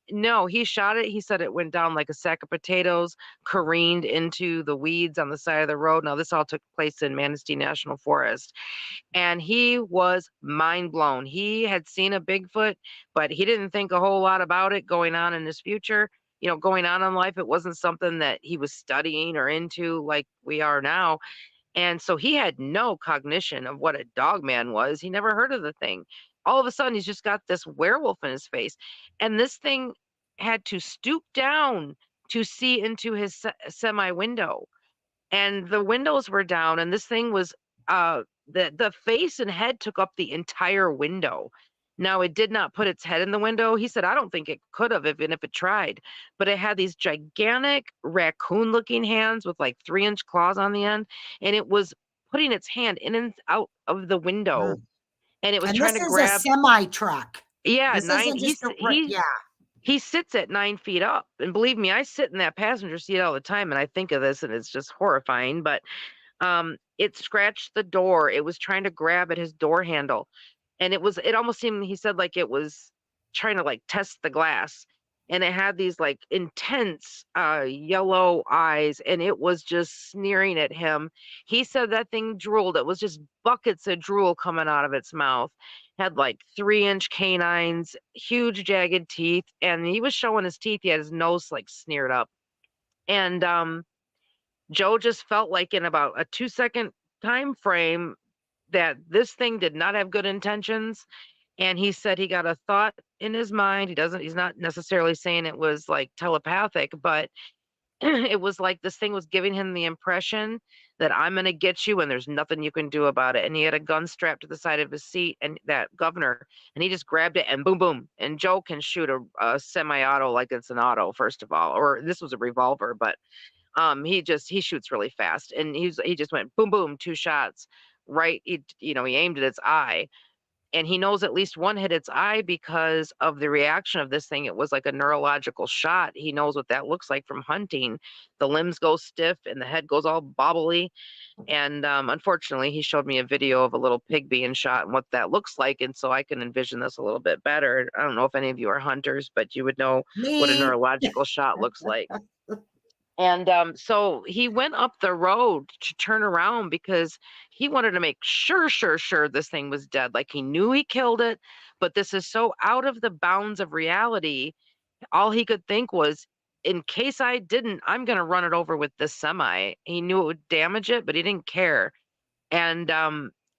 no, he shot it. He said it went down like a sack of potatoes, careened into the weeds on the side of the road. Now this all took place in Manistee National Forest, and he was mind blown. He had seen a Bigfoot, but he didn't think a whole lot about it going on in his future, going on in life. It wasn't something that he was studying or into like we are now. And so he had no cognition of what a dog man was. He never heard of the thing. All of a sudden, he's just got this werewolf in his face. And this thing had to stoop down to see into his semi window, and the windows were down, and this thing was the face and head took up the entire window. Now it did not put its head in the window. He said I don't think it could have, even if it tried, but it had these gigantic raccoon looking hands with like 3-inch claws on the end, and it was putting its hand in and out of the window, Mm. and it was And trying this to is a grab. semi truck. Yeah, This nine. isn't just a, He yeah. he sits at 9 feet up, and believe me, I sit in that passenger seat all the time, and I think of this, and it's just horrifying. But it scratched the door. It was trying to grab at his door handle, and it almost seemed, he said, like it was trying to like test the glass, and it had these like intense yellow eyes, and it was just sneering at him. He said that thing drooled. It was just buckets of drool coming out of its mouth. Had like 3-inch canines, huge jagged teeth, and he was showing his teeth. He had his nose like sneered up, and Joe just felt like in about a 2-second time frame that this thing did not have good intentions. And he said he got a thought in his mind. He's not necessarily saying it was like telepathic, but it was like this thing was giving him the impression that I'm going to get you and there's nothing you can do about it. And he had a gun strapped to the side of his seat, and that governor, and he just grabbed it and boom, boom. And Joe can shoot a semi auto like it's an auto, first of all, or this was a revolver, but he shoots really fast, and he just went boom boom, 2 shots right. He aimed at its eye, and he knows at least one hit its eye because of the reaction of this thing. It was like a neurological shot. He knows what that looks like from hunting. The limbs go stiff and the head goes all bobbly. And unfortunately, he showed me a video of a little pig being shot and what that looks like, and so I can envision this a little bit better. I don't know if any of you are hunters, but you would know what a Me. neurological shot looks like. And so he went up the road to turn around because he wanted to make sure this thing was dead. Like he knew he killed it, but this is so out of the bounds of reality. All he could think was, in case I didn't, I'm going to run it over with this semi. He knew it would damage it, but he didn't care. And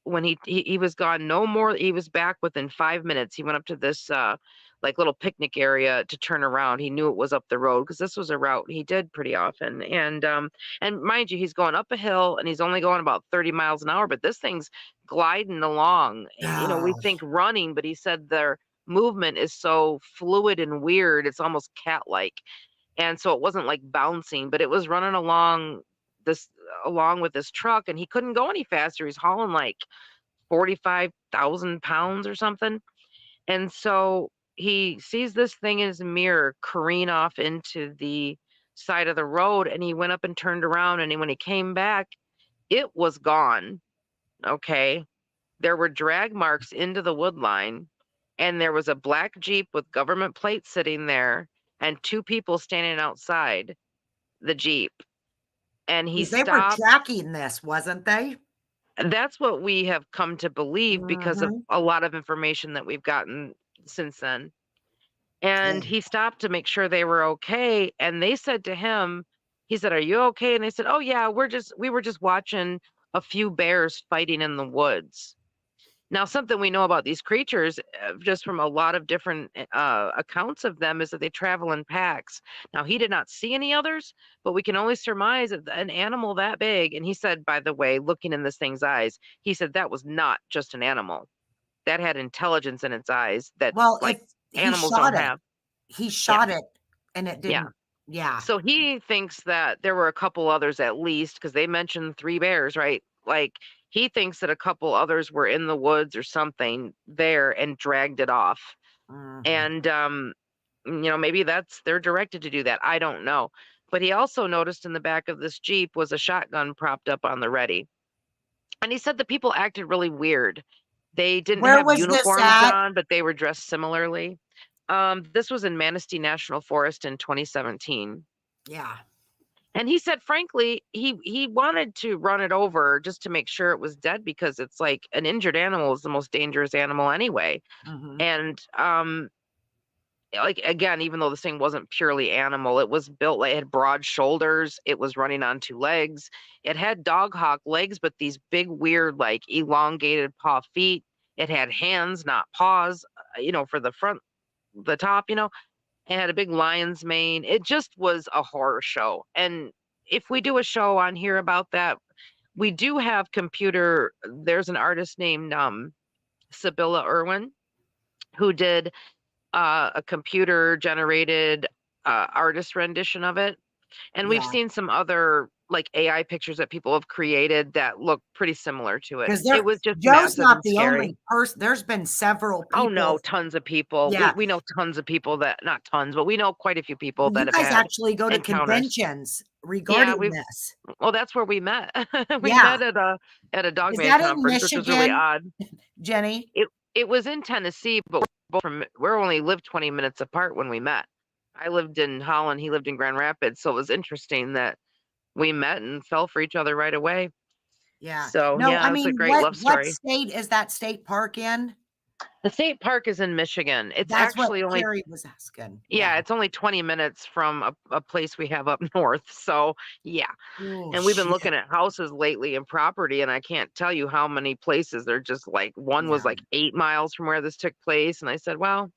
when he was gone, no more. He was back within 5 minutes. He went up to this like little picnic area to turn around. He knew it was up the road because this was a route he did pretty often. And mind you, he's going up a hill and he's only going about 30 miles an hour, but this thing's gliding along. We think Gosh. running, but he said their movement is so fluid and weird. It's almost cat-like, and so it wasn't like bouncing, but it was running this along with this truck, and he couldn't go any faster. He's hauling like 45,000 pounds or something. And so he sees this thing in his mirror careen off into the side of the road, and he went up and turned around, and when he came back, it was gone. Okay, there were drag marks into the wood line, and there was a black Jeep with government plates sitting there, and two people standing outside the Jeep. And he Because they were stopped. tracking this, wasn't they? That's what we have come to believe because of Mhm. a lot of information that we've gotten since then. And Yeah. he stopped to make sure they were okay, and they said to him, he said, "Are you okay?" And they said, "Oh yeah, we were just watching a few bears fighting in the woods." Now, something we know about these creatures, just from a lot of different accounts of them, is that they travel in packs. Now, he did not see any others, but we can only surmise that an animal that big, and he said, by the way, looking in this thing's eyes, he said that was not just an animal. That had intelligence in its eyes that, Well, like, if he animals don't shot it, have. he Yeah. shot it and it Yeah. didn't. Yeah. So he thinks that there were a couple others at least, because they mentioned 3 bears, right? Like, he thinks that a couple others were in the woods or something there and dragged it off. Mhm. And, maybe they're directed to do that. I don't know. But he also noticed in the back of this Jeep was a shotgun propped up on the ready. And he said the people acted really weird. They didn't Where have was this uniforms at? on, but they were dressed similarly. This was in Manistee National Forest in 2017. Yeah. And he said, frankly, he wanted to run it over just to make sure it was dead, because it's like an injured animal is the most dangerous animal anyway. Mhm. And like, again, even though this thing wasn't purely animal, it was built like it had broad shoulders, it was running on 2 legs, it had dog hawk legs, but these big, weird, like elongated paw feet. It had hands, not paws, for the front, the top, it had a big lion's mane. It just was a horror show. And if we do a show on here about that, we do have there's an artist named Sibylla Irwin who did a computer generated artist rendition of it. And we've Yeah. seen some other like AI pictures that people have created that look pretty similar to it. Because It there was just Joe's massive not and the scary. only person. There's been several Oh people. no, tons of people. We Yeah. we know tons of people that, not tons, but we know quite a few people You that have guys had actually go to encounters. conventions Yeah, regarding this. well, that's where we met. We Yeah. met at a dog Is man that in conference, which was really Michigan, odd. Jenny? It was in Tennessee, but we're only lived 20 minutes apart when we met. I lived in Holland, he lived in Grand Rapids, so it was interesting that we met and fell for each other right away. Yeah. So, No, I yeah, it's a mean, great what love what story. state is that state park in? The state park is in Michigan. It's That's what actually only Carrie was asking. Yeah. Yeah, it's only 20 minutes from a place we have up north. So, yeah. Oh, And we've been shit. looking at houses lately and property, and I can't tell you how many places they're just like, one was Yeah. like 8 miles from where this took place. And I said, well,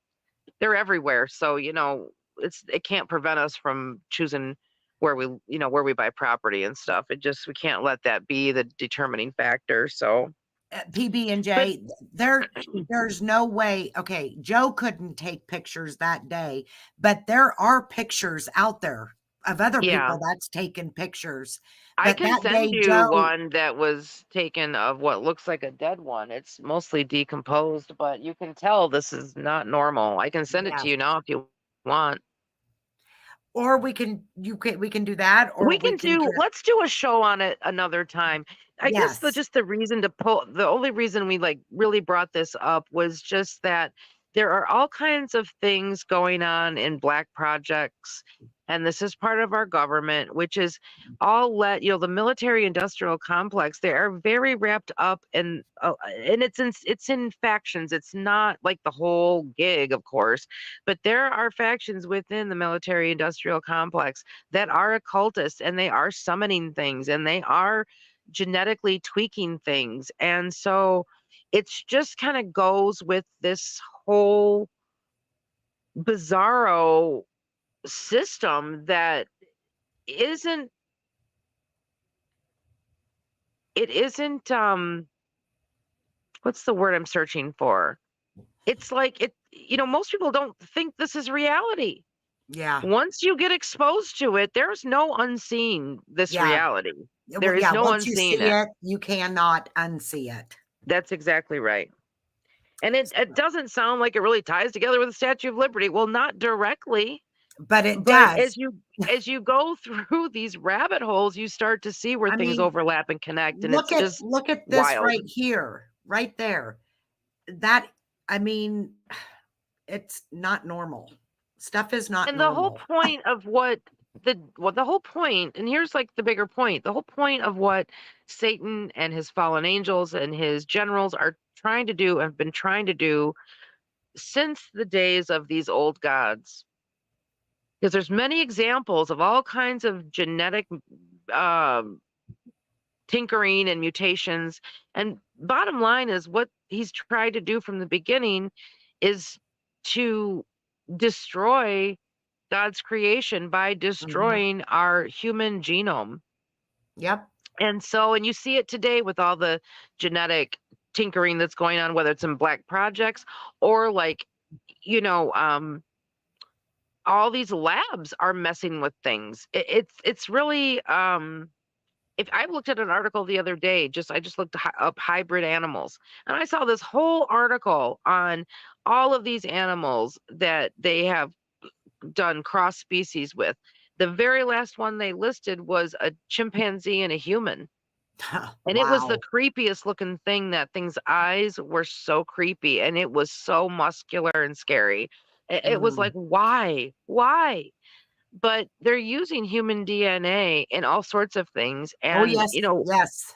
they're everywhere. So, it can't prevent us from choosing where we buy property and stuff. We can't let that be the determining factor. So, PB and but J, there's no way. Okay, Joe couldn't take pictures that day, but there are pictures out there of other yeah, people that's taken pictures. I But can that send day, you Joe, one that was taken of what looks like a dead one. It's mostly decomposed, but you can tell this is not normal. I can send it to yes. you now if you want. Or we can do that, or we can get, Let's do a show on it another time. I guess yes. the only reason we like really brought this up was just that there are all kinds of things going on in black projects, and this is part of our government, which is the military industrial complex. They are very wrapped up and it's in factions. It's not like the whole gig, of course, but there are factions within the military industrial complex that are occultists, and they are summoning things, and they are genetically tweaking things. And so it's just kind of goes with this whole bizarro system that isn't it isn't what's the word I'm searching for? It's like most people don't think this is reality. Yeah. Once you get exposed to it, there's no unseen this Yeah. reality. There Well, is yeah. no Once you unseen see it. it, you cannot unsee it. That's exactly right. And it doesn't sound like it really ties together with the Statue of Liberty. Well, not directly, But it but does. as you go through these rabbit holes, you start to see where I things mean, overlap and connect, and it's just look at this wild. right here, right there. That I mean, it's not normal. Stuff is not And the whole normal. point of what the whole point, and here's like the bigger point, the whole point of what Satan and his fallen angels and his generals are trying to do, have been trying to do since the days of these old gods, because there's many examples of all kinds of genetic um, tinkering and mutations. And bottom line is, what he's tried to do from the beginning is to destroy God's creation by Mhm. destroying our human genome. Yep. And so, and you see it today with all the genetic tinkering that's going on, whether it's in black projects or like, you know, all these labs are messing with things. It's really if I looked at an article the other day, I just looked up hybrid animals, and I saw this whole article on all of these animals that they have done cross species with. The very last one they listed was a chimpanzee and a human. And it was the Wow. creepiest looking thing. That thing's eyes were so creepy and it was so muscular and scary. It was like, Mm. why? Why? But they're using human DNA in all sorts of things. Oh, And, yes. Yes.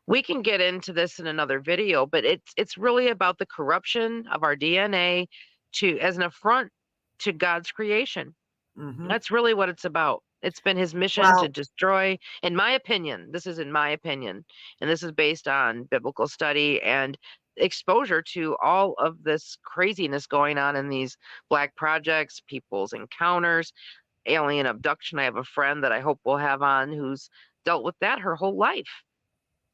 we can get into this in another video, but it's really about the corruption of our DNA to as an affront to God's creation. Mhm. That's really what it's about. It's been his mission to Well, destroy, in my opinion, this is in my opinion, and this is based on biblical study and exposure to all of this craziness going on in these black projects, people's encounters, alien abduction. I have a friend that I hope we'll have on who's dealt with that her whole life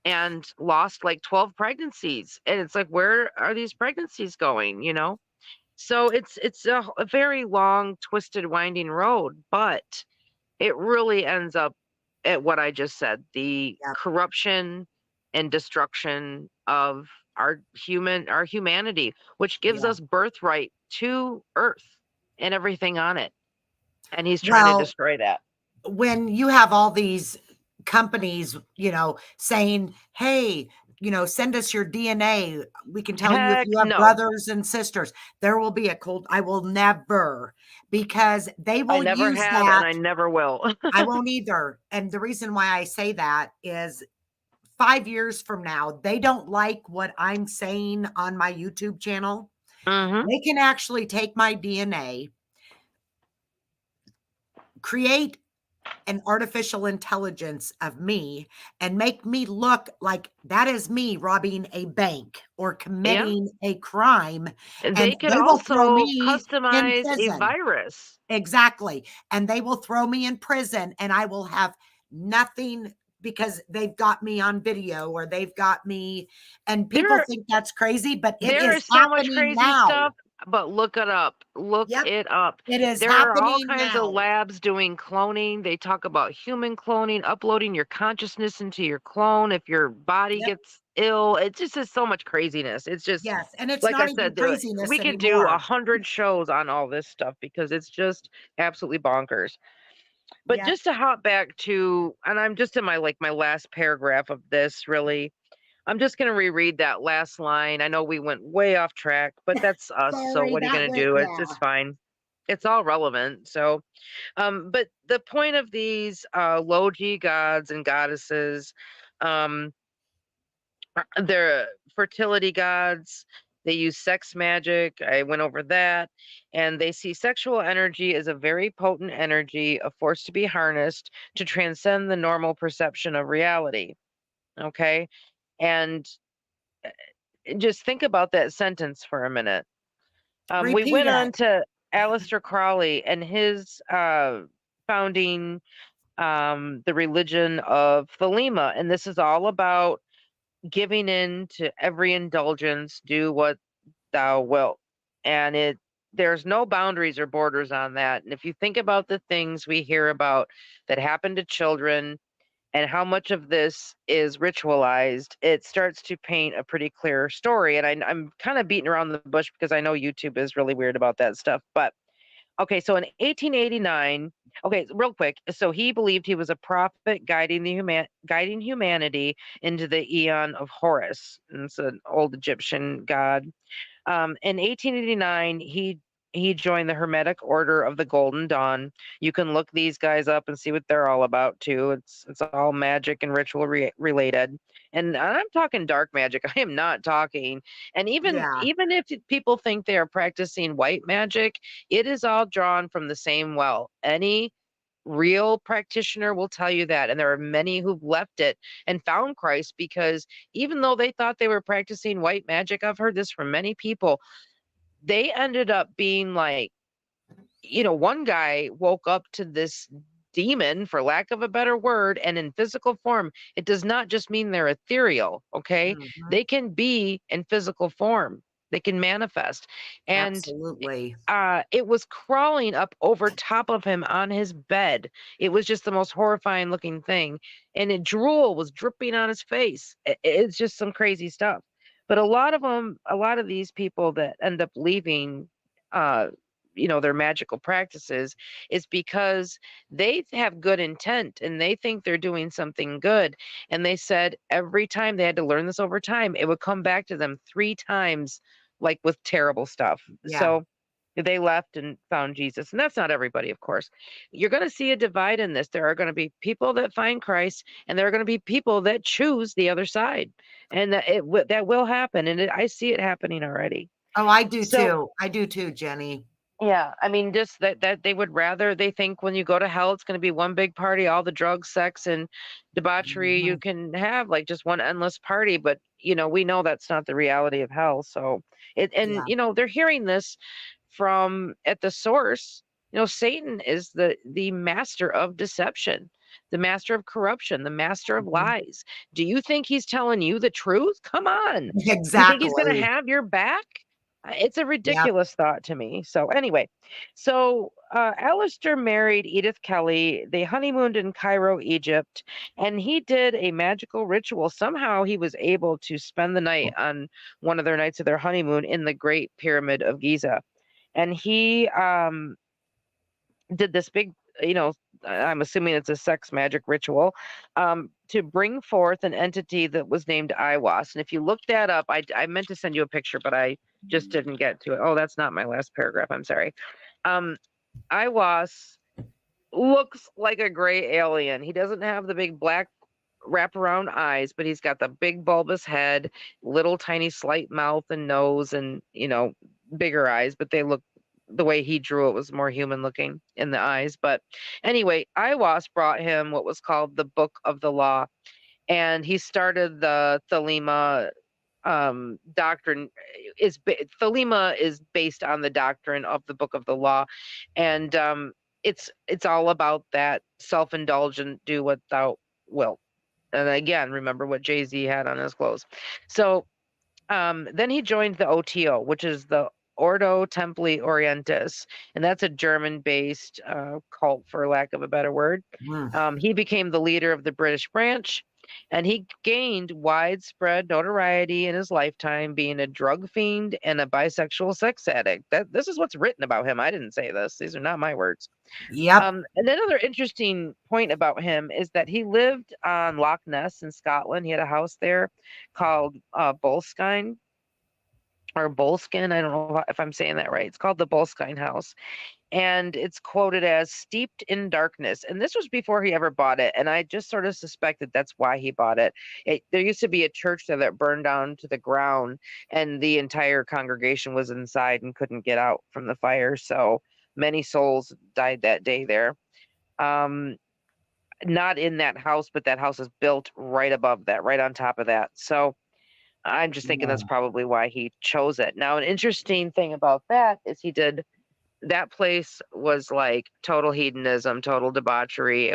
and lost like 12 pregnancies. And it's like, where are these pregnancies going, you know? So it's a very long, twisted, winding road, but it really ends up at what I just said, the yeah, corruption and destruction of our humanity, which gives yeah. us birthright to Earth and everything on it. And he's trying to Well, destroy that. when you have all these companies, saying, "Hey, send us your DNA. We can tell you if Heck you have no. brothers and sisters." There will be a cold. I will never, because they I will never use have and that. I never will. I won't either. And the reason why I say that is 5 years from now, they don't like what I'm saying on my YouTube channel. Hmm. They can actually take my DNA, create an artificial intelligence of me, and make me look like that is me robbing a bank or Yeah. committing a crime, And and they could they will throw also me in customize a prison. virus. Exactly. And they will throw me in prison, and I will have nothing because they've got me on video or they've got me, and people There think that's crazy, but it There is is so much happening crazy now. stuff, but look it up. Look Yep, it up. it is There are all happening kinds of now. labs doing cloning. They talk about human cloning, uploading your consciousness into your clone if your body Yep. gets ill. It just is so much craziness. It's just, Yes, and it's like I not even said, craziness we could do anymore. 100 shows on all this stuff because it's just absolutely bonkers. But Yep. just to hop back to, and I'm just in my last paragraph of this, really. I'm just going to reread that last line. I know we went way off track, but that's us. So Sorry, what are you that going to went, do? It's yeah. fine. It's all relevant. So, but the point of these low G gods and goddesses, um, they're fertility gods. They use sex magic. I went over that. And they see sexual energy as a very potent energy, a force to be harnessed to transcend the normal perception of reality. Okay. And just think about that sentence for a minute. We Repeat went it. on to Aleister Crowley and his founding the religion of Thelema. And this is all about giving in to every indulgence, do what thou wilt. And there's no boundaries or borders on that. And if you think about the things we hear about that happen to children, and how much of this is ritualized, it starts to paint a pretty clear story. And I'm kind of beating around the bush because I know YouTube is really weird about that stuff. But okay, so in 1889, okay, real quick. So he believed he was a prophet guiding humanity into the Eon of Horus. And it's an old Egyptian god. In 1889, he he joined the Hermetic Order of the Golden Dawn. You can look these guys up and see what they're all about too. It's all magic and ritual related. And I'm talking dark magic. I am not talking. And Yeah. even if people think they are practicing white magic, it is all drawn from the same well. Any real practitioner will tell you that. And there are many who've left it and found Christ because even though they thought they were practicing white magic, I've heard this from many people, they ended up being like, one guy woke up to this demon, for lack of a better word, and in physical form. It does not just mean they're ethereal, okay? Mhm. They can be in physical form, they can manifest. And Absolutely. it was crawling up over top of him on his bed. It was just the most horrifying looking thing. And drool was dripping on his face. It's just some crazy stuff. But a lot of these people that end up leaving, uh, their magical practices is because they have good intent and they think they're doing something good. And they said every time they had to learn this over time, it would come back to them 3 times, like with terrible stuff. Yeah. So they left and found Jesus. And that's not everybody, of course. You're going to see a divide in this. There are going to be people that find Christ, and there are going to be people that choose the other side. And that will happen. And I see it happening already. Oh, I do So, too. I do too, Jenny. yeah, I mean, just that they would rather, they think when you go to hell, it's going to be one big party, all the drugs, sex, and debauchery you Mhm. can have, like just one endless party. But we know that's not the reality of hell. So and Yeah. they're hearing this from at the source. Satan is the master of deception, the master of corruption, the master of Mhm. lies. Do you think he's telling you the truth? Come on. You think he's going to Exactly. have your back? It's a Yep. ridiculous thought to me. So anyway, Alistair married Edith Kelly. They honeymooned in Cairo, Egypt, and he did a magical ritual. Somehow he was able to spend the night on one of their nights of their honeymoon in the Great Pyramid of Giza. And he did this big, you know, I'm assuming it's a sex magic ritual, to bring forth an entity that was named Iwas. And if you look that up, I meant to send you a picture, but I just didn't get to it. Oh, that's not my last paragraph. I'm sorry. Um, Iwas looks like a gray alien. He doesn't have the big black wraparound eyes, but he's got the big bulbous head, little tiny slight mouth and nose, and bigger eyes. But they look, the way he drew it was more human looking in the eyes. But anyway, Iwas brought him what was called the Book of the Law, and he started the Thelema doctrine. Thelema is based on the doctrine of the Book of the Law, and it's all about that self-indulgent, do what thou wilt. And again, remember what Jay-Z had on his clothes. So then he joined the OTO, which is the Ordo Templi Orientis, and that's a German-based cult, for lack of a better word. Mm. He became the leader of the British branch, and he gained widespread notoriety in his lifetime, being a drug fiend and a bisexual sex addict. This is what's written about him. I didn't say this; these are not my words. Yep. And another interesting point about him is that he lived on Loch Ness in Scotland. He had a house there called Boleskine or Boleskin. I don't know if I'm saying that right. It's called the Boleskine House. And it's quoted as steeped in darkness. And this was before he ever bought it. And I just sort of suspected that's why he bought it. There used to be a church there that burned down to the ground, and the entire congregation was inside and couldn't get out from the fire. So many souls died that day there. Um, Not in that house, but that house is built right above that, right on top of that. So I'm just thinking that's Yeah. probably why he chose it. Now, an interesting thing about that is that place was like total hedonism, total debauchery.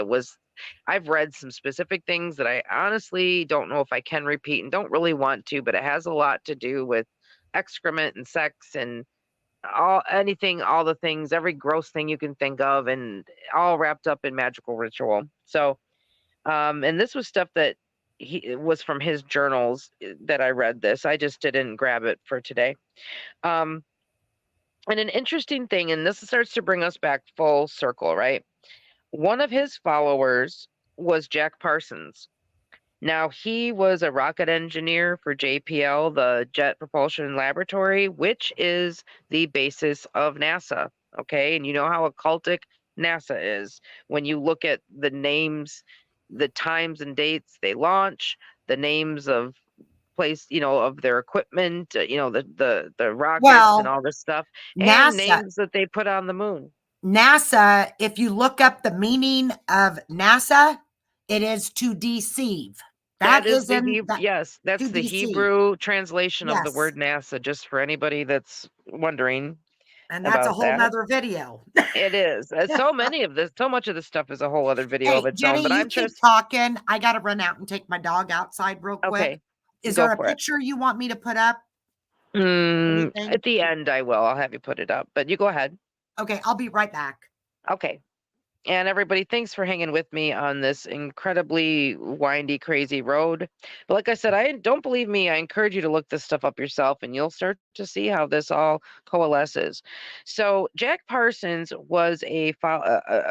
I've read some specific things that I honestly don't know if I can repeat and don't really want to, but it has a lot to do with excrement and sex and all the things, every gross thing you can think of, and all wrapped up in magical ritual. So, and this was stuff that it was from his journals that I read this. I just didn't grab it for today. Um, and an interesting thing, and this starts to bring us back full circle, right? One of his followers was Jack Parsons. Now, he was a rocket engineer for JPL, the Jet Propulsion Laboratory, which is the basis of NASA. Okay. And you know how occultic NASA is. When you look at the names, the times and dates they launch, the names of place, of their equipment, the rockets and Well, all this stuff, and NASA, names that they put on the moon. NASA, if you look up the meaning of NASA, it is to deceive. That That is is the in Hebrew, that yes, that's to the deceive. Hebrew translation of the Yes. word NASA, just for anybody that's wondering And that's a about whole that. nother video. It is. So much of this stuff is a whole other video of Hey, its own, Jenny, but you I'm keep just talking. I got to run out and take my dog outside real quick. okay. Is Go there a for it. picture you want me to put up? Anything? At the end, I will. I'll have you put it up, but you go ahead. Okay, I'll be right back. Okay. And everybody, thanks for hanging with me on this incredibly windy, crazy road. But like I said, I don't believe me. I encourage you to look this stuff up yourself, and you'll start to see how this all coalesces. So Jack Parsons was a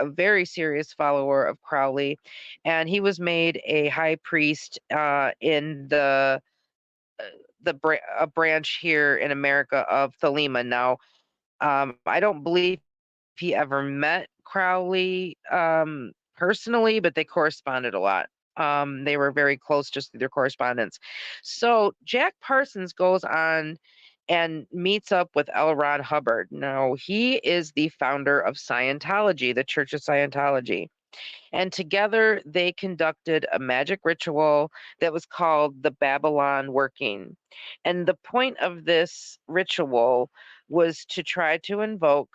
very serious follower of Crowley, and he was made a high priest in a branch here in America of Thelema. Now, I don't believe he ever met Crowley personally, but they corresponded a lot. They were very close just through their correspondence. So Jack Parsons goes on and meets up with L. Ron Hubbard. Now, he is the founder of Scientology, the Church of Scientology. And together they conducted a magic ritual that was called the Babylon Working. And the point of this ritual was to try to invoke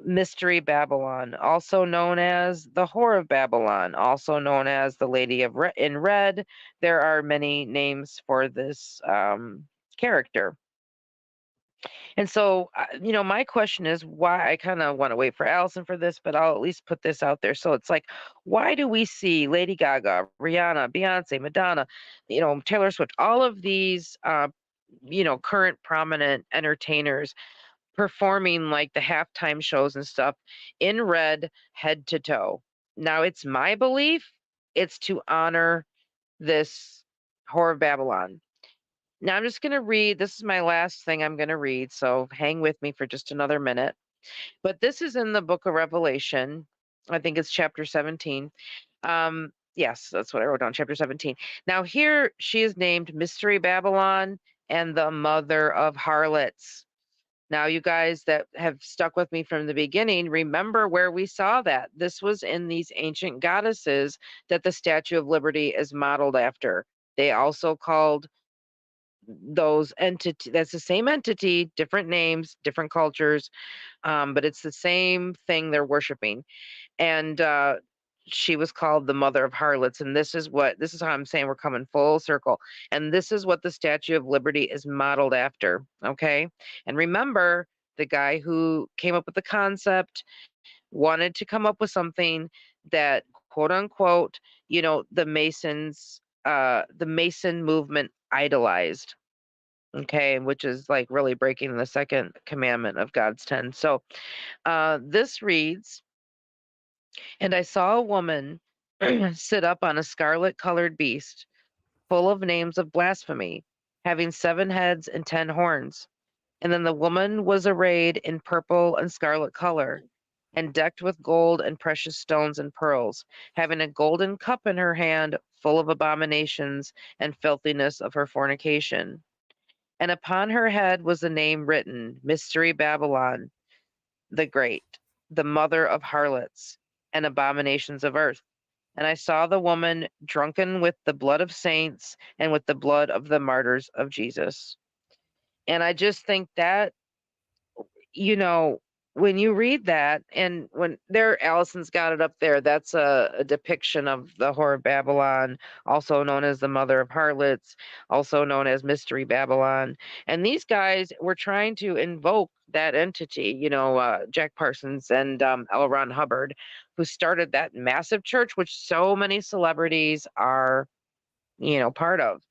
Mystery Babylon, also known as the Whore of Babylon, also known as the Lady in Red. There are many names for this character. And so, my question is why. I kind of want to wait for Allison for this, but I'll at least put this out there. So it's like, why do we see Lady Gaga, Rihanna, Beyonce, Madonna, Taylor Swift, all of these, current prominent entertainers performing like the halftime shows and stuff in red head to toe? Now, it's my belief it's to honor this Whore of Babylon. Now, I'm just going to read. This is my last thing I'm going to read. So hang with me for just another minute. But this is in the book of Revelation. I think it's chapter 17. Yes, that's what I wrote down, chapter 17. Now, here she is named Mystery Babylon and the mother of harlots. Now, you guys that have stuck with me from the beginning, remember where we saw that. This was in these ancient goddesses that the Statue of Liberty is modeled after. They also called those entity that's the same entity, different names, different cultures, but it's the same thing they're worshiping. And she was called the mother of harlots. And this is how I'm saying we're coming full circle. And this is what the Statue of Liberty is modeled after. Okay. And remember, the guy who came up with the concept wanted to come up with something that, quote unquote, the Mason movement idolized. Okay, which is like really breaking the second commandment of God's 10. So this reads, and I saw a woman sit up on a scarlet colored beast, full of names of blasphemy, having 7 heads and 10 horns. And then the woman was arrayed in purple and scarlet color, and decked with gold and precious stones and pearls, having a golden cup in her hand, full of abominations and filthiness of her fornication. And upon her head was the name written, Mystery Babylon the Great, the mother of harlots and abominations of earth. And I saw the woman drunken with the blood of saints and with the blood of the martyrs of Jesus. And I just think that, you know, when you read that, and when there, Allison's got it up there, that's a depiction of the Whore of Babylon, also known as the Mother of Harlots, also known as Mystery Babylon. And these guys were trying to invoke that entity, Jack Parsons and L. Ron Hubbard, who started that massive church, which so many celebrities are, part of.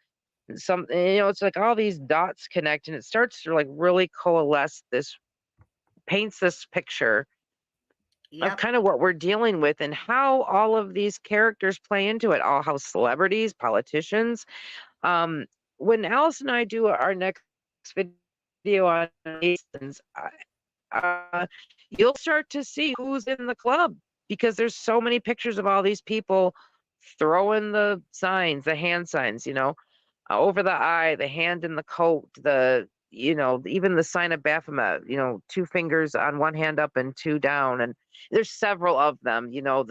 It's like all these dots connect, and it starts to like really coalesce this paints this picture of Yep. kind of what we're dealing with and how all of these characters play into it, all how celebrities, politicians. Um, when Alice and I do our next video on Masons, you'll start to see who's in the club because there's so many pictures of all these people throwing the signs, the hand signs, over the eye, the hand in the coat, even the sign of Baphomet, two fingers on one hand up and two down. And there's several of them, you know,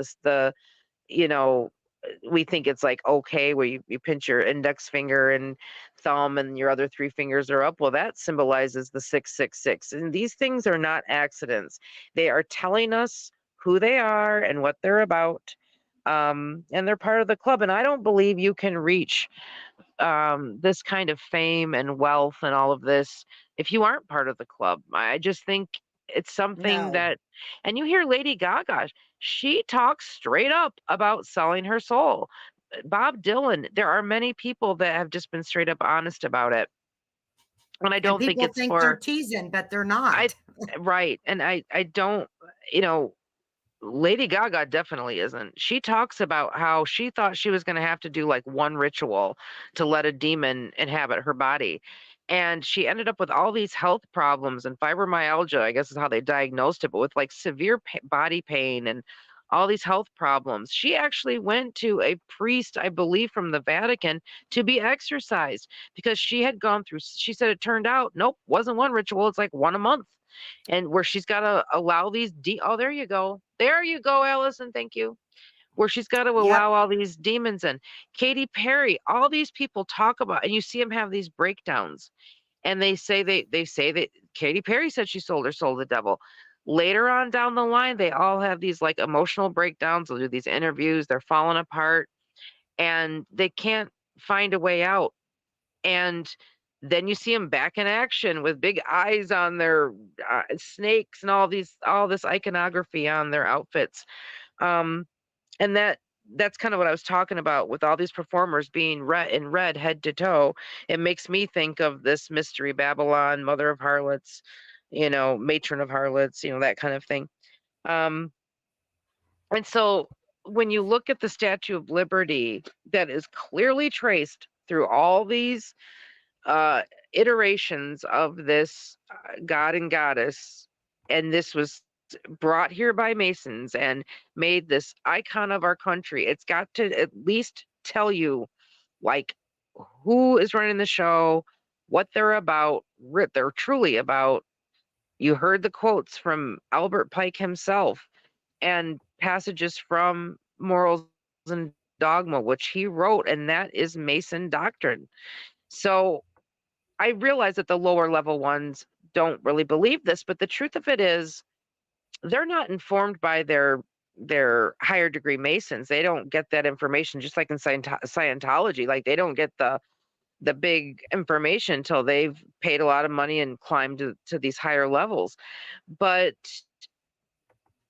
we think it's like okay where you pinch your index finger and thumb and your other three fingers are up. Well, that symbolizes the 666. And these things are not accidents. They are telling us who they are and what they're about. And they're part of the club. And I don't believe you can reach this kind of fame and wealth and all of this if you aren't part of the club. I just think it's something No. that, and you hear Lady Gaga, she talks straight up about selling her soul. Bob Dylan, there are many people that have just been straight up honest about it. And I And don't think people it's think they're for, teasing, but they're I, not. right. And I don't, you know, Lady Gaga definitely isn't. She talks about how she thought she was going to have to do like one ritual to let a demon inhabit her body. And she ended up with all these health problems and fibromyalgia, I guess is how they diagnosed it, but with like severe body pain and all these health problems. She actually went to a priest, I believe, from the Vatican to be exorcised because she had gone through, she said it turned out, nope, wasn't one ritual. It's like one a month and where she's got to allow these oh, there you go, Allison, thank you, where she's got to Yep. allow all these demons in. Katy Perry, all these people talk about, and you see them have these breakdowns, and they say that Katy Perry said she sold her soul to the devil. Later on down the line, they all have these like emotional breakdowns. They'll do these interviews, they're falling apart, and they can't find a way out. And then you see them back in action with big eyes on their snakes and all this iconography on their outfits. Um, and that's kind of what I was talking about with all these performers being red head to toe. It makes me think of this mystery Babylon, mother of harlots, matron of harlots, that kind of thing. Um, and so when you look at the Statue of Liberty that is clearly traced through all these uh, iterations of this god and goddess, and this was brought here by Masons and made this icon of our country. It's got to at least tell you, like, who is running the show, what they're about, what they're truly about. You heard the quotes from Albert Pike himself and passages from Morals and Dogma, which he wrote, and that is Mason doctrine. So I realize that the lower level ones don't really believe this, but the truth of it is they're not informed by their higher degree Masons. They don't get that information, just like in Scientology. Like they don't get the big information until they've paid a lot of money and climbed to these higher levels. But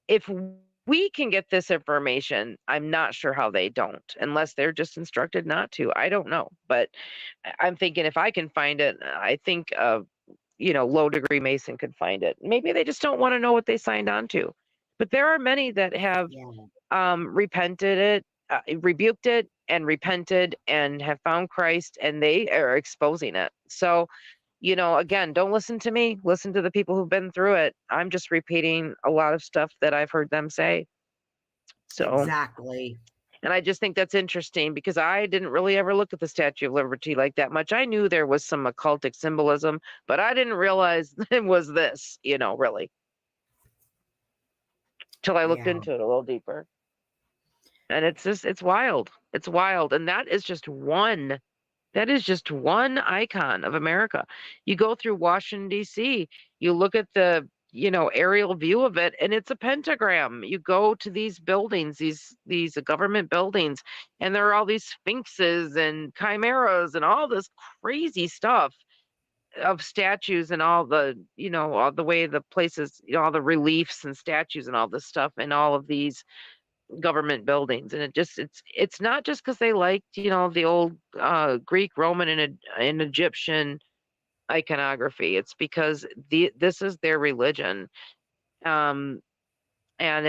if we can get this information, I'm not sure how they don't, unless they're just instructed not to. I don't know, but I'm thinking if I can find it, I think low degree Mason could find it. Maybe they just don't want to know what they signed on to. But there are many that have Yeah. repented it, rebuked it, and repented and have found Christ, and they are exposing it. So, again, don't listen to me. Listen to the people who've been through it. I'm just repeating a lot of stuff that I've heard them say. So, Exactly. and I just think that's interesting because I didn't really ever look at the Statue of Liberty like that much. I knew there was some occultic symbolism, but I didn't realize it was this, really, till I looked Yeah. into it a little deeper. And it's wild. It's wild. And that is just one icon of America. You go through Washington, D.C., you look at the aerial view of it, and it's a pentagram. You go to these buildings, these government buildings, and there are all these sphinxes and chimeras and all this crazy stuff of statues and all the way the places, all the reliefs and statues and all this stuff and all of these government buildings. And it's not just because they liked the old Greek, Roman, and Egyptian iconography. It's because this is their religion. um and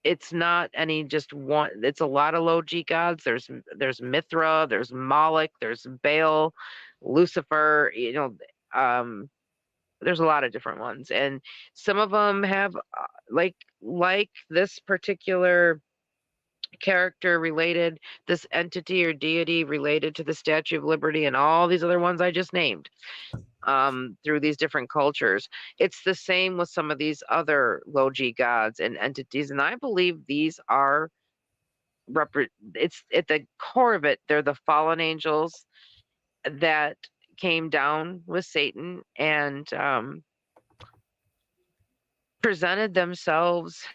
it's not any just one. It's a lot of low G gods. There's Mithra, there's Moloch, there's Baal, Lucifer. There's a lot of different ones, and some of them have like this particular character related, this entity or deity related to the Statue of Liberty, and all these other ones I just named, through these different cultures. It's the same with some of these other low G gods and entities, and I believe these are it's at the core of it. They're the fallen angels that came down with Satan and presented themselves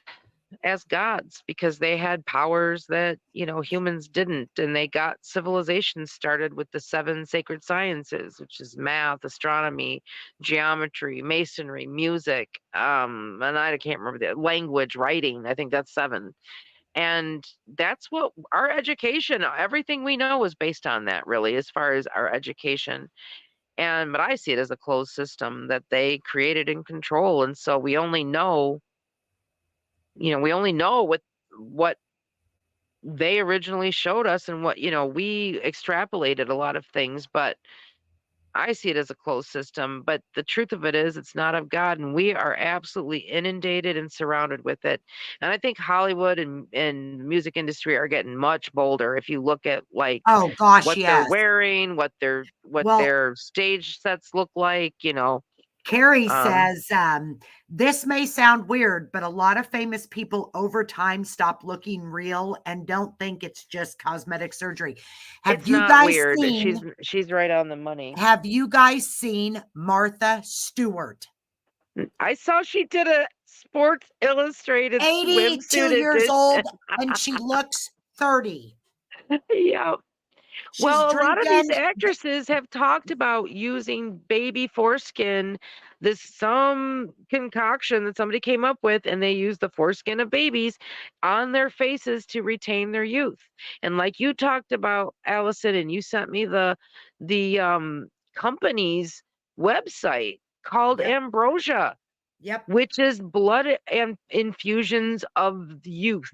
as gods because they had powers that humans didn't, and they got civilizations started with the 7 sacred sciences, which is math, astronomy, geometry, masonry, music, and I can't remember the language, writing. I think that's 7. And that's what our education, everything we know is based on that, really, as far as our education. But I see it as a closed system that they created and control, and so we only know what they originally showed us, and what we extrapolated a lot of things, but I see it as a closed system. But the truth of it is it's not of God, and we are absolutely inundated and surrounded with it. And I think Hollywood and the music industry are getting much bolder. If you look at like Oh gosh, what they're yes. wearing, what Well, their stage sets look like, Carrie um says, this may sound weird, but a lot of famous people over time stop looking real and don't think it's just cosmetic surgery. it's not weird. She's right on the money. Have you guys seen Martha Stewart? I saw she did a Sports Illustrated 82 swimsuit years edition. old and she looks 30. Yeah. She's Well, a lot of these drinking. actresses have talked about using baby foreskin, some concoction that somebody came up with, and they use the foreskin of babies on their faces to retain their youth. And like you talked about, Allison, and you sent me the company's website called Yep. Ambrosia, Yep. which is blood and infusions of youth.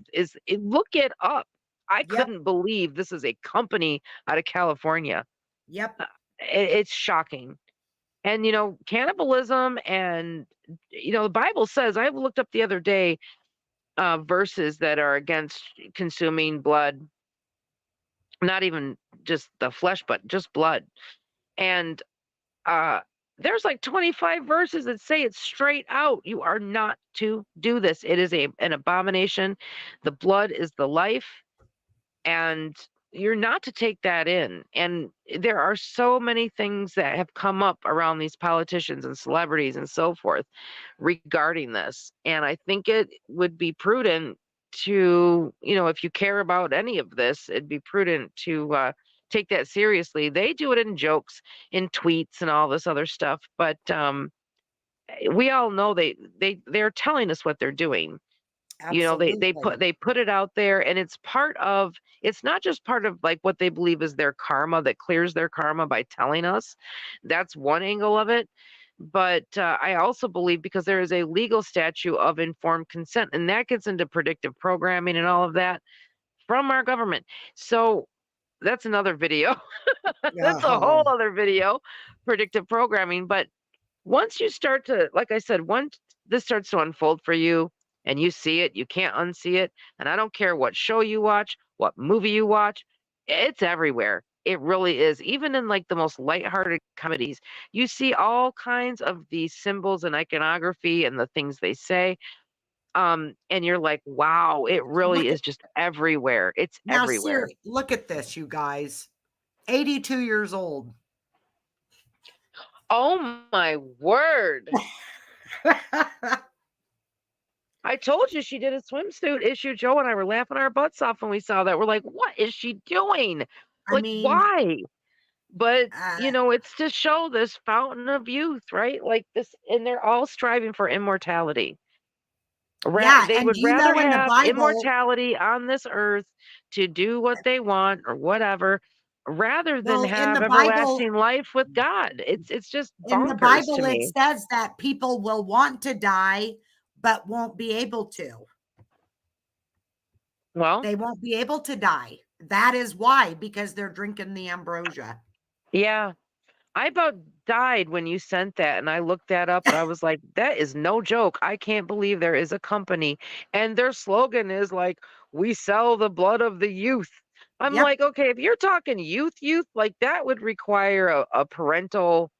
Look it up. I Yep. couldn't believe this is a company out of California. Yep. It's shocking. And cannibalism, and the Bible says, I looked up the other day verses that are against consuming blood, not even just the flesh, but just blood. And uh there's like 25 verses that say it straight out. You are not to do this. It is an abomination. The blood is the life, and you're not to take that in. And there are so many things that have come up around these politicians and celebrities and so forth regarding this. And I think it would be prudent to, if you care about any of this, it'd be prudent to take that seriously. They do it in jokes, in tweets, and all this other stuff, but we all know they're telling us what they're doing. Absolutely. They put it out there, and it's not just part of like what they believe is their karma, that clears their karma by telling us. That's one angle of it. But I also believe, because there is a legal statute of informed consent, and that gets into predictive programming and all of that from our government. So that's another video. That's a whole Oh, other video, predictive programming. But once you start to, like I said, once this starts to unfold for you and you see it, you can't unsee it. And I don't care what show you watch, what movie you watch, it's everywhere. It really is. Even in like the most lighthearted comedies, you see all kinds of these symbols and iconography and the things they say. And you're like, wow, it really look at is just everywhere. It's now, everywhere. sir, look at this, you guys. 82 years old. Oh my word. I told you she did a swimsuit issue. Joe and I were laughing our butts off when we saw that. We're like, what is she doing? I Like, mean, why? But, uh, it's to show this fountain of youth, right? Like this, and they're all striving for immortality. yeah. They And would you rather know, in the have Bible, immortality on this earth to do what they want or whatever, rather than well, have everlasting life with God. It's just in the bonkers to Bible, it me. says that people will want to die but won't be able to. Well, They won't be able to die. That is why, because they're drinking the ambrosia. yeah. I about died when you sent that, and I looked that up, and I was like, "That is no joke. I can't believe there is a company, and their slogan is like, 'We sell the blood of the youth.'" I'm Yep. like, "Okay, if you're talking youth, like that would require a parental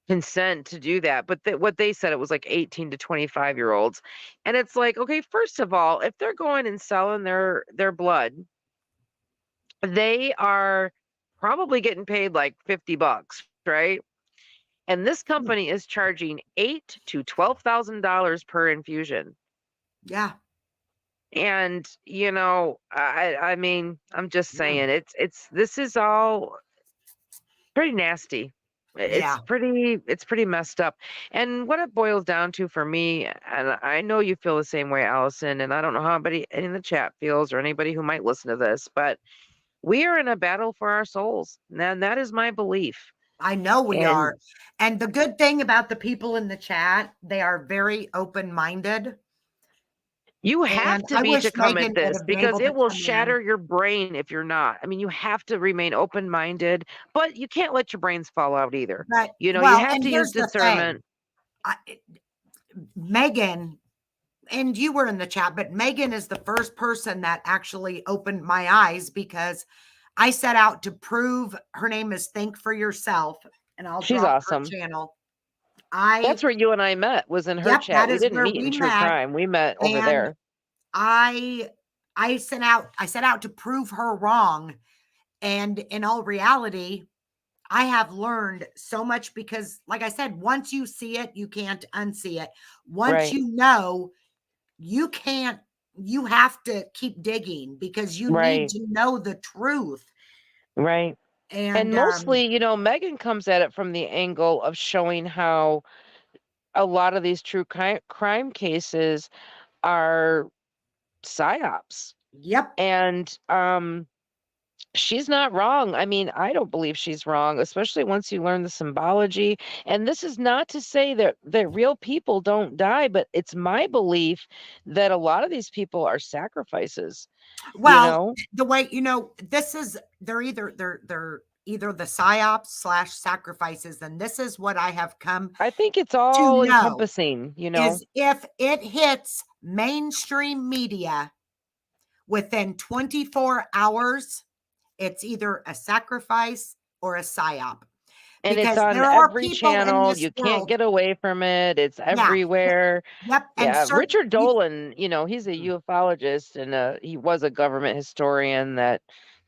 consent to do that." But what they said, it was like 18 to 25-year-olds, and it's like, okay, first of all, if they're going and selling their blood, they are probably getting paid like $50, right? And this company is charging eight to $12,000 per infusion. Yeah. And I mean, I'm just Yeah. saying, it's this is all pretty nasty. Yeah. It's pretty messed up. And what it boils down to for me, and I know you feel the same way, Allison, and I don't know how anybody in the chat feels or anybody who might listen to this, but we are in a battle for our souls. And that is my belief. I know we And are. And the good thing about the people in the chat, they are very open minded. you have And to I be to wish come Megan at would this have been because able to it will come in. shatter your brain if you're not. I mean, you have to remain open-minded, but you can't let your brains fall out either. But, You well, have and to use here's the thing discernment. I, Megan, and you were in the chat, but Megan is the first person that actually opened my eyes because I set out to prove her name is Think for Yourself, and I'll She's drop her awesome. channel. I, That's where you and I met, was in her yep, chat. that We is didn't where meet we in true met. crime. We met over And there. I I set out to prove her wrong. And in all reality, I have learned so much because, like I said, once you see it, you can't unsee it. Once Right. you know, you can't, you have to keep digging because you need Right. to know the truth. Right. And And mostly, Megan comes at it from the angle of showing how a lot of these true crime cases are psyops. yep. And she's not wrong. I mean, I don't believe she's wrong, especially once you learn the symbology. And this is not to say that real people don't die, but it's my belief that a lot of these people are sacrifices, you Well, know? the way, this is, they're either the psyops slash sacrifices. And this is what I have come I think it's to all know encompassing. is if it hits mainstream media within 24 hours, it's either a sacrifice or a psyop. And it's Because on there are every people in channel. this You can't world. get away from it. It's Yeah. everywhere. Yep. And Yeah, certain Richard you, Dolan, he's a ufologist and he was a government historian that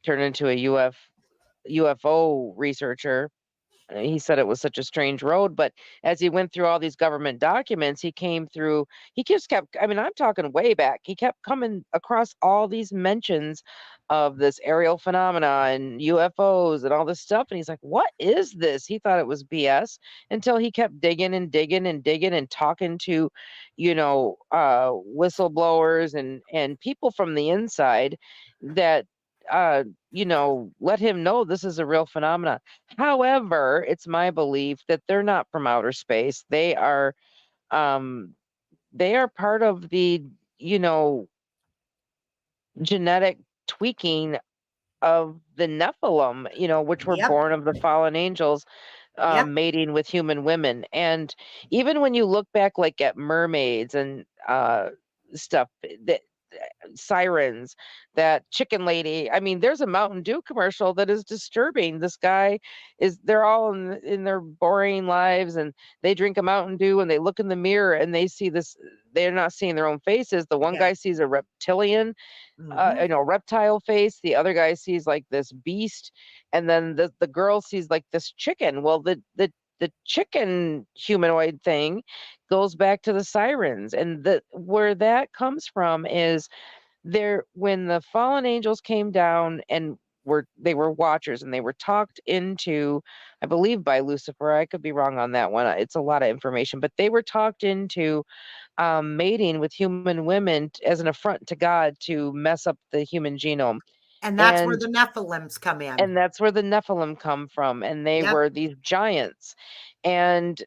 turned into a UFO researcher. He said it was such a strange road, but as he went through all these government documents, he just kept, I mean, I'm talking way back. He kept coming across all these mentions of this aerial phenomena and UFOs and all this stuff. And he's like, what is this? He thought it was BS until he kept digging and digging and digging and talking to, whistleblowers and people from the inside that, let him know this is a real phenomenon. However, it's my belief that they're not from outer space. Um, they are part of the, you know, genetic tweaking of the Nephilim, which were yep. born of the fallen angels, Yep. mating with human women. And even when you look back, like at mermaids and stuff, that sirens, that chicken lady. I mean, there's a Mountain Dew commercial that is disturbing. They're all in their boring lives and they drink a Mountain Dew and they look in the mirror and they see this. They're not seeing their own faces. The one Yeah. guy sees a reptilian, Mhm. reptile face. The other guy sees like this beast, and then the girl sees like this chicken. Well, the chicken humanoid thing goes back to the sirens, and where that comes from is there when the fallen angels came down and they were watchers and they were talked into, I believe, by Lucifer. I could be wrong on that one. It's a lot of information, but they were talked into mating with human women as an affront to God to mess up the human genome. And that's where And the Nephilims come in. and that's where the Nephilim come from, and they Yep. were these giants. And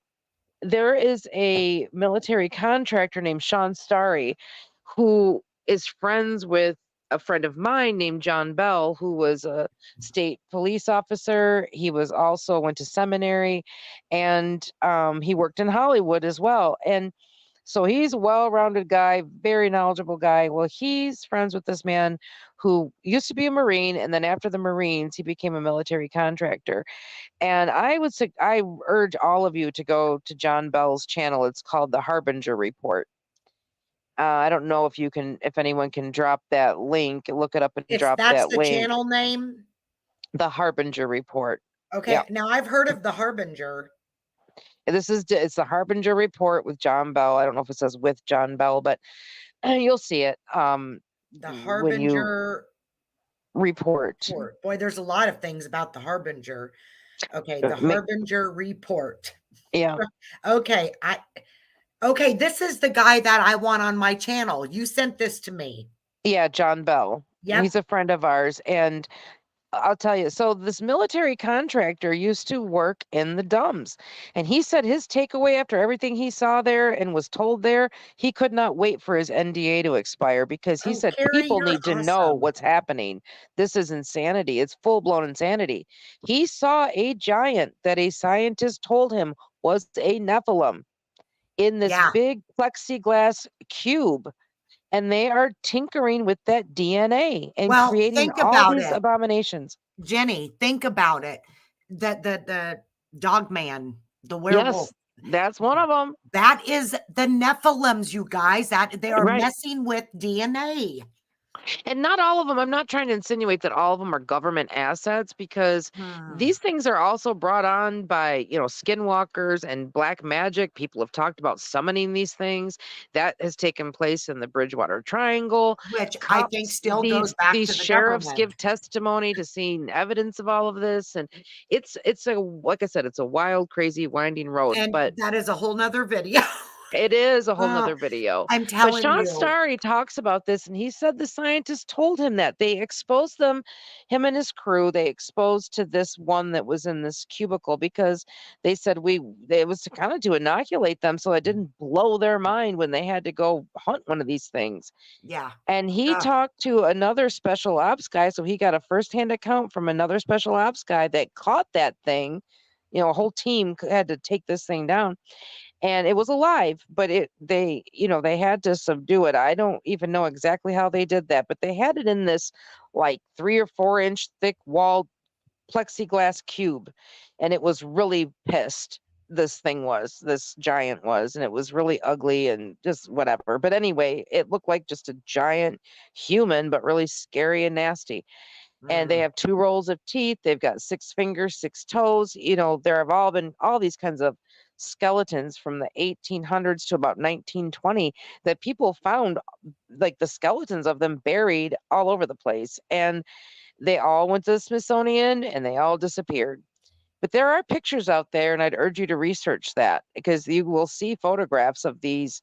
there is a military contractor named Sean Starry who is friends with a friend of mine named John Bell, who was a state police officer. He was also went to seminary, and he worked in Hollywood as well. And so he's a well-rounded guy, very knowledgeable guy. Well, he's friends with this man who used to be a Marine, and then after the Marines, he became a military contractor. And I urge all of you to go to John Bell's channel. It's called The Harbinger Report. I don't know if anyone can drop that link, look it up and It's drop that's that the link. channel name. The Harbinger Report. Okay. Yeah. Now I've heard of the Harbinger. It's the Harbinger Report with John Bell. I don't know if it says with John Bell, but you'll see it The when you Harbinger report. report. Boy, there's a lot of things about the Harbinger. Okay, the Ma- Harbinger report. Yeah. Okay, okay, this is the guy that I want on my channel. You sent this to me. Yeah, John Bell. Yep. He's a friend of ours, and I'll tell you. So this military contractor used to work in the dumps, and he said his takeaway after everything he saw there and was told there, he could not wait for his NDA to expire because he Oh, said Carrie, people you're need to know awesome. what's happening. This is insanity. It's full-blown insanity. He saw a giant that a scientist told him was a Nephilim in this Yeah. big plexiglass cube, and they are tinkering with that DNA and Well, creating think all about these it. abominations. Jenny, think about it. The dog man, the werewolf. Yes, that's one of them. That is the Nephilims, you guys. That they are Right. messing with DNA. And not all of them. I'm not trying to insinuate that all of them are government assets because these things are also brought on by, skinwalkers and black magic. People have talked about summoning these things. That has taken place in the Bridgewater Triangle. Which I think Cops, still goes these back these to the sheriffs government. give testimony to seeing evidence of all of this. And it's a like I said, it's a wild, crazy, winding road. And But that is a whole nother video. it is a whole Oh, nother video. I'm But telling Sean you. Starry talks about this, and he said the scientists told him that they exposed him and his crew, they exposed to this one that was in this cubicle because they said it was to kind of to inoculate them so it didn't blow their mind when they had to go hunt one of these things. Yeah. And he talked to another special ops guy, so he got a firsthand account from another special ops guy that caught that thing. A whole team had to take this thing down, and it was alive, but they had to subdue it. I don't even know exactly how they did that, but they had it in this like 3 or 4 inch thick walled plexiglass cube, and it was really pissed. This giant was, and it was really ugly and just whatever. But anyway, it looked like just a giant human, but really scary and nasty. And they have 2 rows of teeth. They've got 6 fingers, 6 toes. There have all been all these kinds of skeletons from the 1800s to about 1920 that people found, like the skeletons of them buried all over the place. And they all went to the Smithsonian and they all disappeared. But there are pictures out there, and I'd urge you to research that because you will see photographs of these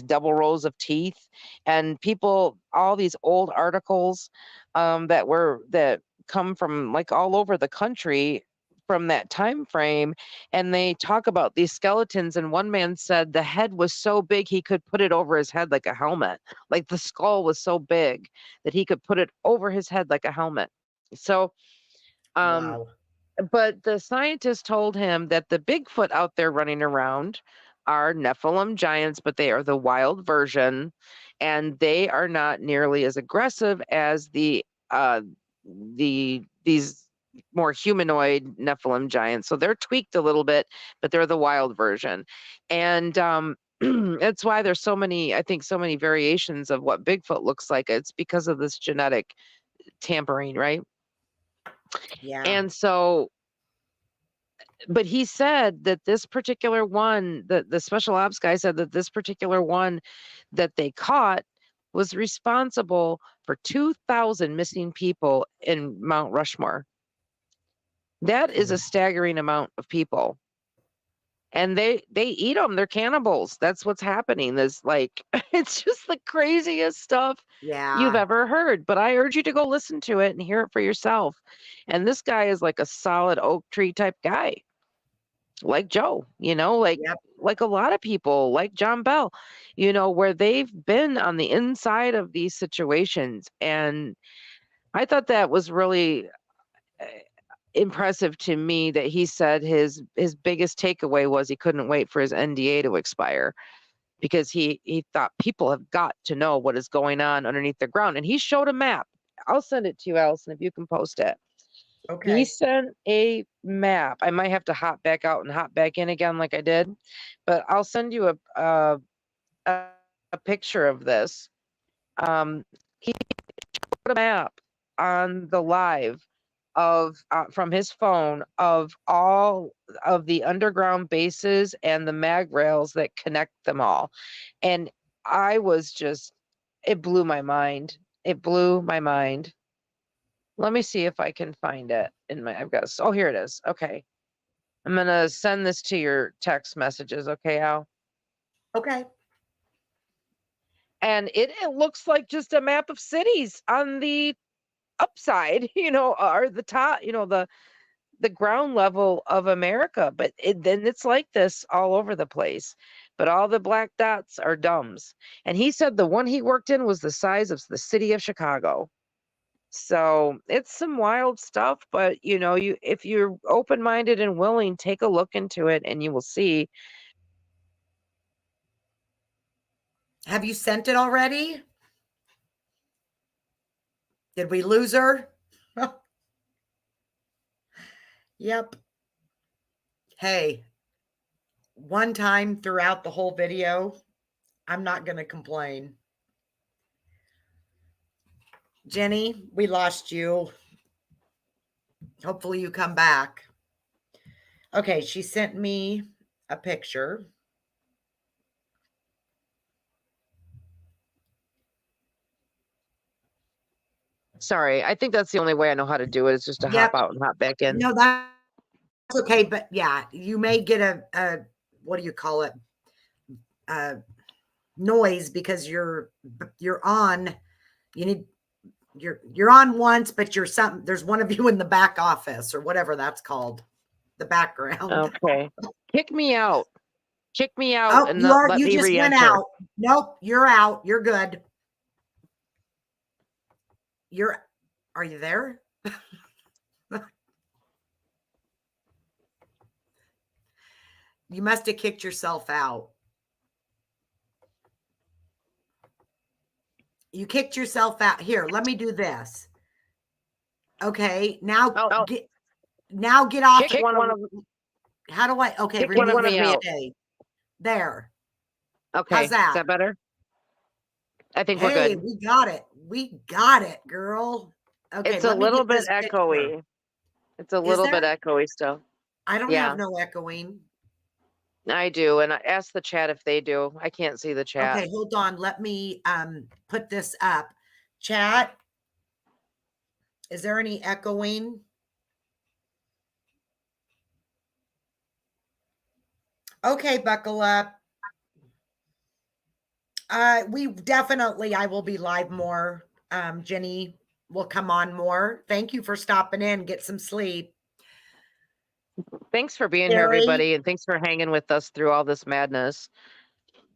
double rows of teeth, and all these old articles that come from like all over the country from that time frame, and they talk about these skeletons. And one man said the head was so big he could put it over his head like a helmet. Like the skull was so big that he could put it over his head like a helmet. So Wow. but the scientists told him that the Bigfoot out there running around are Nephilim giants, but they are the wild version, and they are not nearly as aggressive as these more humanoid Nephilim giants. So they're tweaked a little bit, but they're the wild version. And that's why there's I think so many variations of what Bigfoot looks like. It's because of this genetic tampering, right? Yeah. And so but he said that this particular one, the special ops guy said that this particular one that they caught was responsible for 2,000 missing people in Mount Rushmore. That is a staggering amount of people. And they eat them. They're cannibals. That's what's happening. Is like it's just the craziest stuff you've Yeah. ever heard. But I urge you to go listen to it and hear it for yourself. And this guy is like a solid oak tree type guy. like Joe, Yep. like a lot of people, like John Bell, where they've been on the inside of these situations. And I thought that was really uh, impressive to me that he said his biggest takeaway was he couldn't wait for his NDA to expire because he thought people have got to know what is going on underneath the ground. And he showed a map. I'll send it to you, Allison, if you can post it. He Okay. sent a map. I might have to hop back out and hop back in again like I did, but I'll send you a, a picture of this. He put a map on the live of from his phone of all of the underground bases and the mag rails that connect them all. And I was just, it blew my mind. It blew my mind. Let me see if I can find it in my, oh, here it is. Okay. I'm going to send this to your text messages. Okay, Al? Okay. And it looks like just a map of cities on the upside, or the top, the ground level of America. But then it's like this all over the place. But all the black dots are dumbs. And he said the one he worked in was the size of the city of Chicago. So it's some wild stuff, but if you're open-minded and willing, take a look into it and you will see. Have you sent it already? Did we lose her? Yep. Hey, one time throughout the whole video, I'm not going to complain. Jenny, we lost you. Hopefully you come back. Okay, she sent me a picture. Sorry, I think that's the only way I know how to do it is just to hop Yep. out and hop back in. No, that's okay. But yeah, you may get a what do you call it? Noise because you're on. You need you're on once, but there's one of you in the back office or whatever that's called, the background. Okay. Kick me out. Kick me out Oh, and let you me just went re-enter. out. Nope, you're out. You're good. Are you there? You must have kicked yourself out. You kicked yourself out. Here, let me do this. Okay, now get off. Kick one of How do I? Okay, kick one remove of me out. stay. There. Okay. How's Is that? that better? I think we're Hey, good. we got it. We got it, girl. Okay, It's a let me little get bit this picture. echoey. It's a Is little bit there? echoey still. I don't have Yeah, no echoing. I do. And I ask the chat if they do. I can't see the chat. Okay, hold on. Let me put this up. Chat, is there any echoing? Okay, buckle up. We definitely, I will be live more. Jenny will come on more. Thank you for stopping in. Get some sleep. Thanks for being here, Terry, everybody, and thanks for hanging with us through all this madness.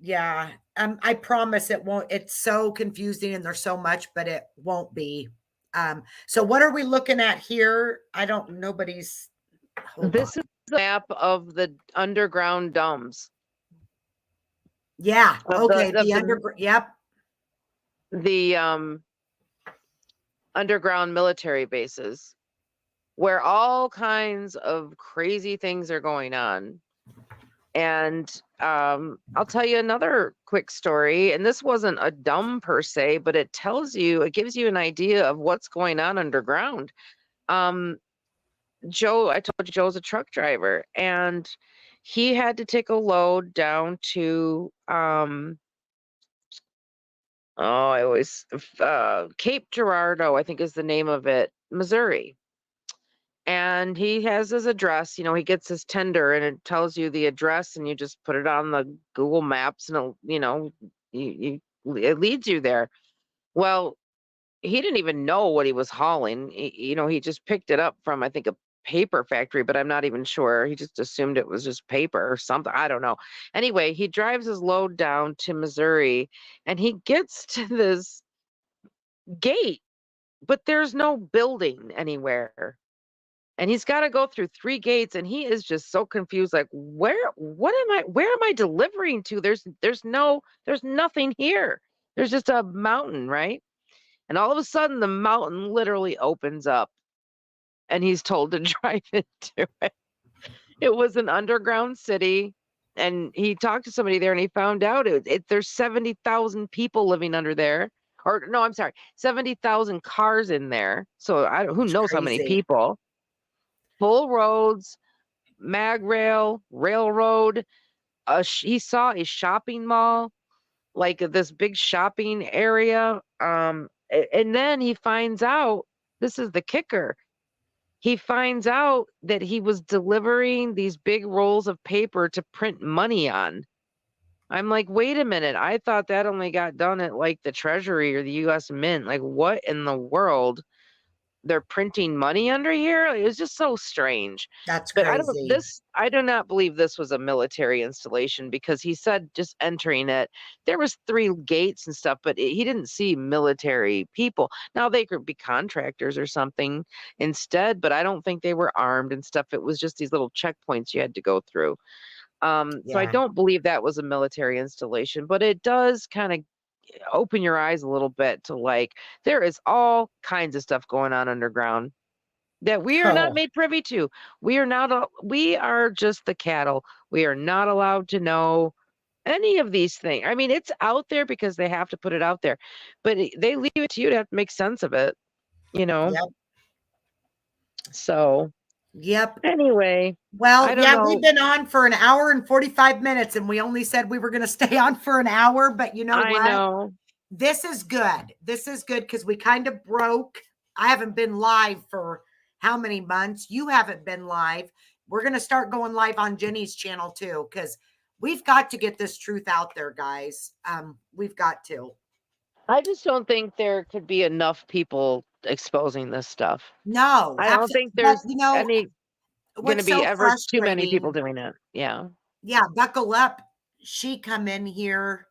yeah. I promise it won't. It's so confusing and there's so much, but it won't be. So what are we looking at here? Nobody's. Hold on. This is the map of the underground domes. Yeah. Of Okay. the of The the underground. Yep. the underground military bases where all kinds of crazy things are going on. And I'll tell you another quick story. And this wasn't a dumb per se, but it gives you an idea of what's going on underground. Joe, I told you Joe's a truck driver, and he had to take a load down to I always Cape Girardeau, I think is the name of it, Missouri. And he has his address, he gets his tender and it tells you the address and you just put it on the Google Maps and it leads you there. Well, he didn't even know what he was hauling. He just picked it up from, I think, a paper factory, but I'm not even sure. He just assumed it was just paper or something. I don't know. Anyway, he drives his load down to Missouri and he gets to this gate, but there's no building anywhere. And he's got to go through 3 gates and he is just so confused, like, where am I delivering to? There's nothing here. There's just a mountain, right? And all of a sudden the mountain literally opens up and he's told to drive into it. It was an underground city. And he talked to somebody there and he found out there's 70,000 people living under there. Or no, I'm sorry, 70,000 cars in there. So who It's knows how many crazy. people. Full roads, mag rail, railroad. He saw a shopping mall, like this big shopping area. And then he finds out, this is the kicker. He finds out that he was delivering these big rolls of paper to print money on. I'm like, wait a minute. I thought that only got done at like the Treasury or the US Mint. Like, what in the world? They're printing money under here? It was just so strange. That's But crazy. I do not believe this was a military installation because he said just entering it, there was 3 gates and stuff, but he didn't see military people. Now they could be contractors or something instead, but I don't think they were armed and stuff. It was just these little checkpoints you had to go through. So I Yeah. don't believe that was a military installation, but it does kind of open your eyes a little bit to like, there is all kinds of stuff going on underground that we are not Oh, made privy to. We are just the cattle. We are not allowed to know any of these things. I mean, it's out there because they have to put it out there, but they leave it to you to have to make sense of it, you know? yep. So Yep. anyway, Well, I don't yeah, we've know. been on for an hour and 45 minutes and we only said we were going to stay on for an hour, but you know I what? know. This is good. This is good because we kind of broke. I haven't been live for how many months? You haven't been live. We're going to start going live on Jenny's channel too because we've got to get this truth out there, guys. We've got to. I just don't think there could be enough people exposing this stuff. No, I don't absolutely. think But there's you know any going to what's be so ever too many people frustrating? doing it. Yeah. Yeah, buckle up. She come in here,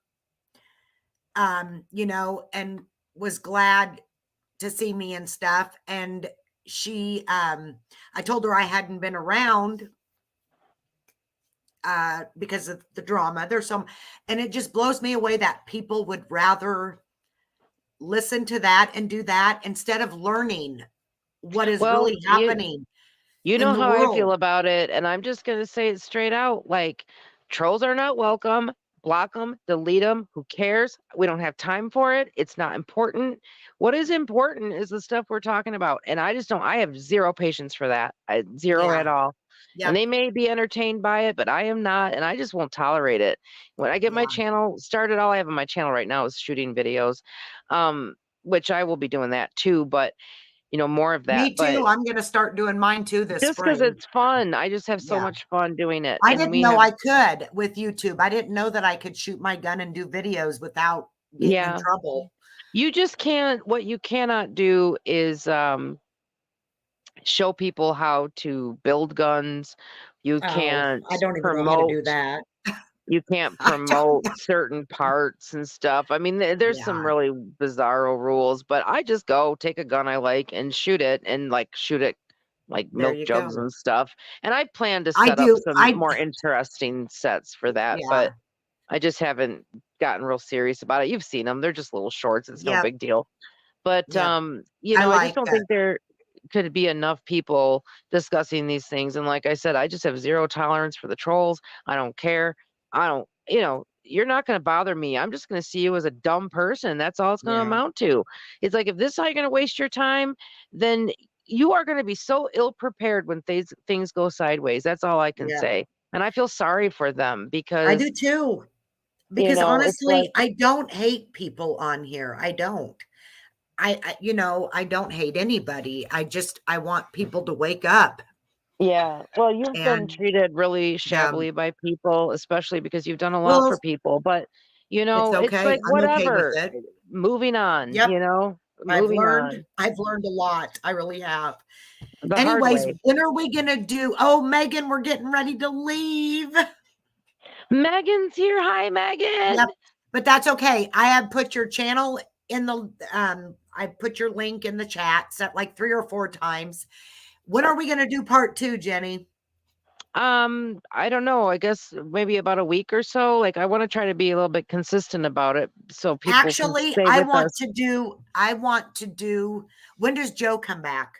and was glad to see me and stuff. And I told her I hadn't been around because of the drama. And it just blows me away that people would rather listen to that and do that instead of learning what is Well, really happening you in know the how I world. feel about it, and I'm just going to say it straight out. Like, trolls are not welcome. Block them, delete them. Who cares? We don't have time for it. It's not important. What is important is the stuff we're talking about. And I just don't, I have zero patience for that. Zero Yeah. at all. And Yep. they may be entertained by it, but I am not, and I just won't tolerate it. When I get my Yeah. channel started, all I have on my channel right now is shooting videos, um, which I will be doing that too, but more of that. Me But too. I'm going to start doing mine too this just because spring. it's fun. I just have so Yeah. much fun doing it, I and didn't we know have I could with YouTube. I didn't know that I could shoot my gun and do videos without getting in yeah. trouble. You just can't what you cannot do is, show people how to build guns. You Oh, can't I don't even know how to promote do that. you can't I don't promote know. certain parts and stuff. I mean, there's some Yeah, really bizarro rules, but I just go take a gun I like and shoot it, and like shoot it like there milk you jugs go. and stuff. And I plan to I set up do. some more interesting sets for that, but Yeah, I just haven't gotten real serious about it. You've seen them. They're just little shorts. It's no yep, big deal. But yep. I I just like don't it. think there could be enough people discussing these things. And like I said, I just have zero tolerance for the trolls. I don't care. I don't, you're not going to bother me. I'm just going to see you as a dumb person. That's all it's going to Yeah, amount to. It's like, if this is how you're going to waste your time, then you are going to be so ill prepared when things go sideways. That's all I can yeah. say. And I feel sorry for them I because, do too. Because it's honestly, like, I don't hate people on here. I don't. I don't hate anybody. I want people to wake up. yeah. Well, you've been And treated really yeah, shabbily by people, especially because you've done a lot well, for people. But, it's it's okay. like, I'm okay with whatever. it. Moving on, Yep. moving on I've learned a lot. I really have. the hard Anyways, way. when are we gonna do? Oh, Megan, we're getting ready to leave. Megan's here. Hi, Megan. Yep, but that's okay. I have put your channel in the I put your link in the chat set like 3 or 4 times. When are we gonna do part 2, Jenny? I don't know. I guess maybe about a week or so. Like I want to try to be a little bit consistent about it so people can Actually, stay with us. I want to do when does Joe come back?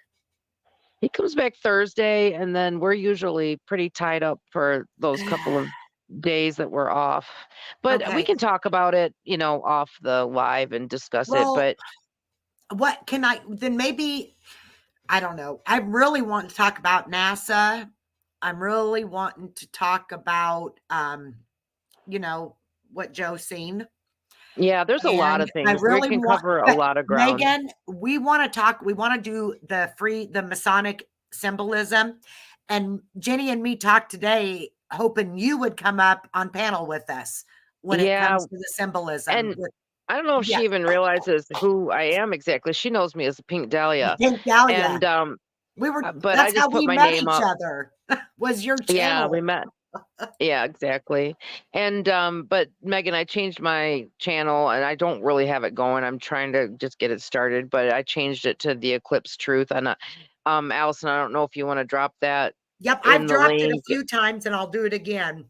He comes back Thursday, and then we're usually pretty tied up for those couple of days that we're off. But we Okay. can talk about it, off the live and discuss it. Well, But what can I then maybe I don't know. I really want to talk about NASA. I'm really wanting to talk about what Joe's seen. yeah, there's a lot And of I things. We really can want, cover a but lot of ground. Megan, we want to do the Masonic symbolism. And Jenny and me talked today, hoping you would come up on panel with us when it Yeah, comes to the symbolism. and I don't know if Yeah, she even realizes who I am exactly. She knows me as a Pink the Dahlia. Pink Dahlia. And but I That's how just put we my met name each up. other, was your Yeah, we channel. met. Yeah, exactly. And but Megan, I changed my channel and I don't really have it going. I'm trying to just get it started, but I changed it to the Eclipsed Truth. And Allison, I don't know if you want to drop that Yep, I've in the dropped it a link. few times and I'll do it again.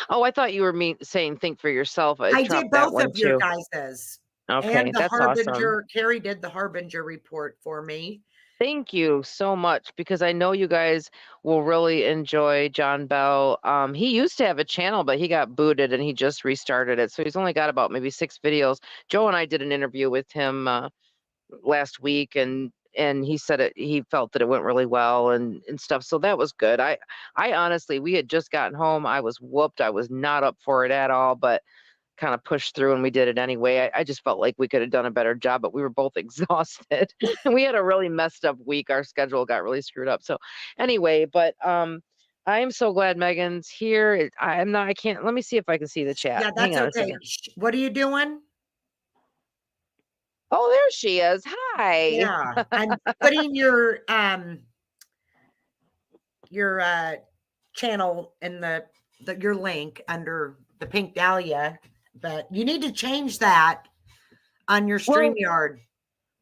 Oh, I thought you were saying think for yourself. I I did dropped that both one of your too. guys's. Okay, And the that's awesome. Harbinger, Carrie did the Harbinger report for me. Thank you so much because I know you guys will really enjoy John Bell. He used to have a channel, but he got booted and he just restarted it. So he's only got about maybe 6 videos. Joe and I did an interview with him last week, and he said he felt that it went really well and stuff. So that was good. I honestly, we had just gotten home. I was whooped. I was not up for it at all, but kind of pushed through and we did it anyway. I just felt like we could have done a better job, but we were both exhausted and we had a really messed up week. Our schedule got really screwed up. So anyway, but I am so glad Megan's here. I can't, let me see if I can see the chat. Yeah, Hang that's on a okay. second. What are you doing? Oh, there she is. Hi. Yeah, I'm putting your channel in your link under the Pink Dahlia, but you need to change that on your Well, StreamYard.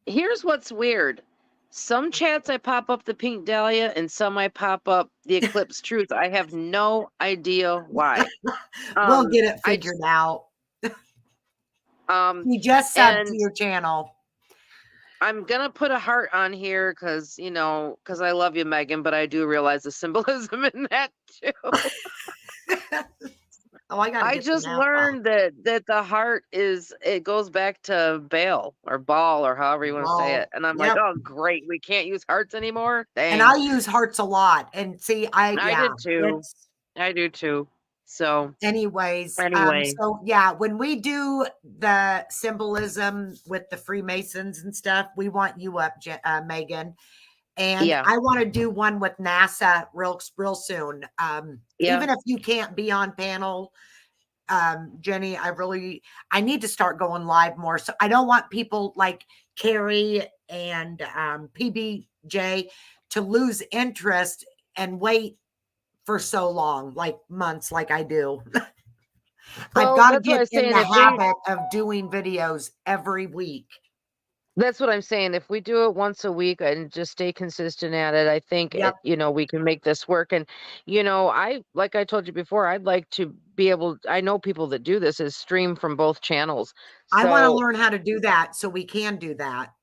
here's what's weird. Some chats I pop up the Pink Dahlia and some I pop up the Eclipse Truth. I have no idea why. We'll get it I figured out. um You just subbed to and your channel. I'm gonna put a heart on here because I love you, Megan, but I do realize the symbolism in that too. Oh, I gotta I get the just map up. learned that the heart it goes back to Baal or Baal or however you want to say it. Well, And I'm like, yep. oh great, we can't use hearts anymore. And Dang. I use hearts a lot. And see, I did too. it's I do too. So anyways. anyway, So yeah, when we do the symbolism with the Freemasons and stuff, we want you up, Megan. And yeah, I want to do one with NASA real soon. yeah. Even if you can't be on panel, Jenny, I need to start going live more. So I don't want people like Carrie and PBJ to lose interest and wait for so long, like months, like I do. I've Well, got to that's what I get was in saying. the habit of doing videos every week. That's what I'm saying. If we do it once a week and just stay consistent at it, I think Yep. we can make this work. And like I told you before, I'd like to be able. I know people that do this is stream from both channels. I want to So learn how to do that so we can do that.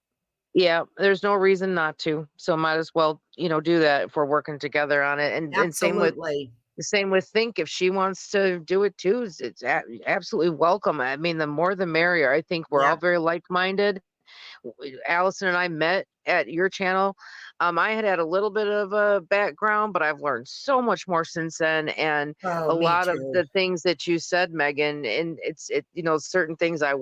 yeah, there's no reason not to. So might as well, do that if we're working together on it. And Absolutely. same with Think. If she wants to do it too, it's absolutely welcome. I mean, the more the merrier. I think we're all Yep. very like-minded. Allison and I met at your channel. I had a little bit of a background, but I've learned so much more since then. And Oh, a me lot of too. the things that you said, Megan, and certain things I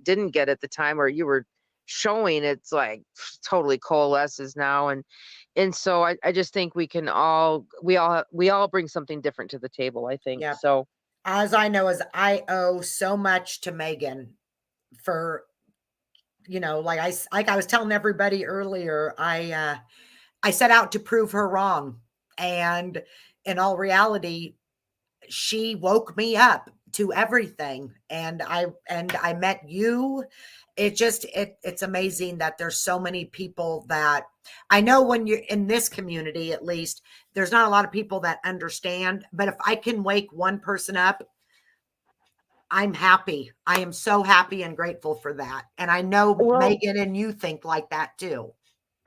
didn't get at the time, or you were showing, it's like totally coalesces now. And so I just think we all bring something different to the table, I think. Yep. So As I know is I owe so much to Megan for you know, like I was telling everybody earlier, I set out to prove her wrong. And in all reality, she woke me up to everything. And I met you. It's amazing that there's so many people that I know when you're in this community, at least there's not a lot of people that understand, but if I can wake one person up, I'm happy. I am so happy and grateful for that. And I know Well, Megan and you think like that too.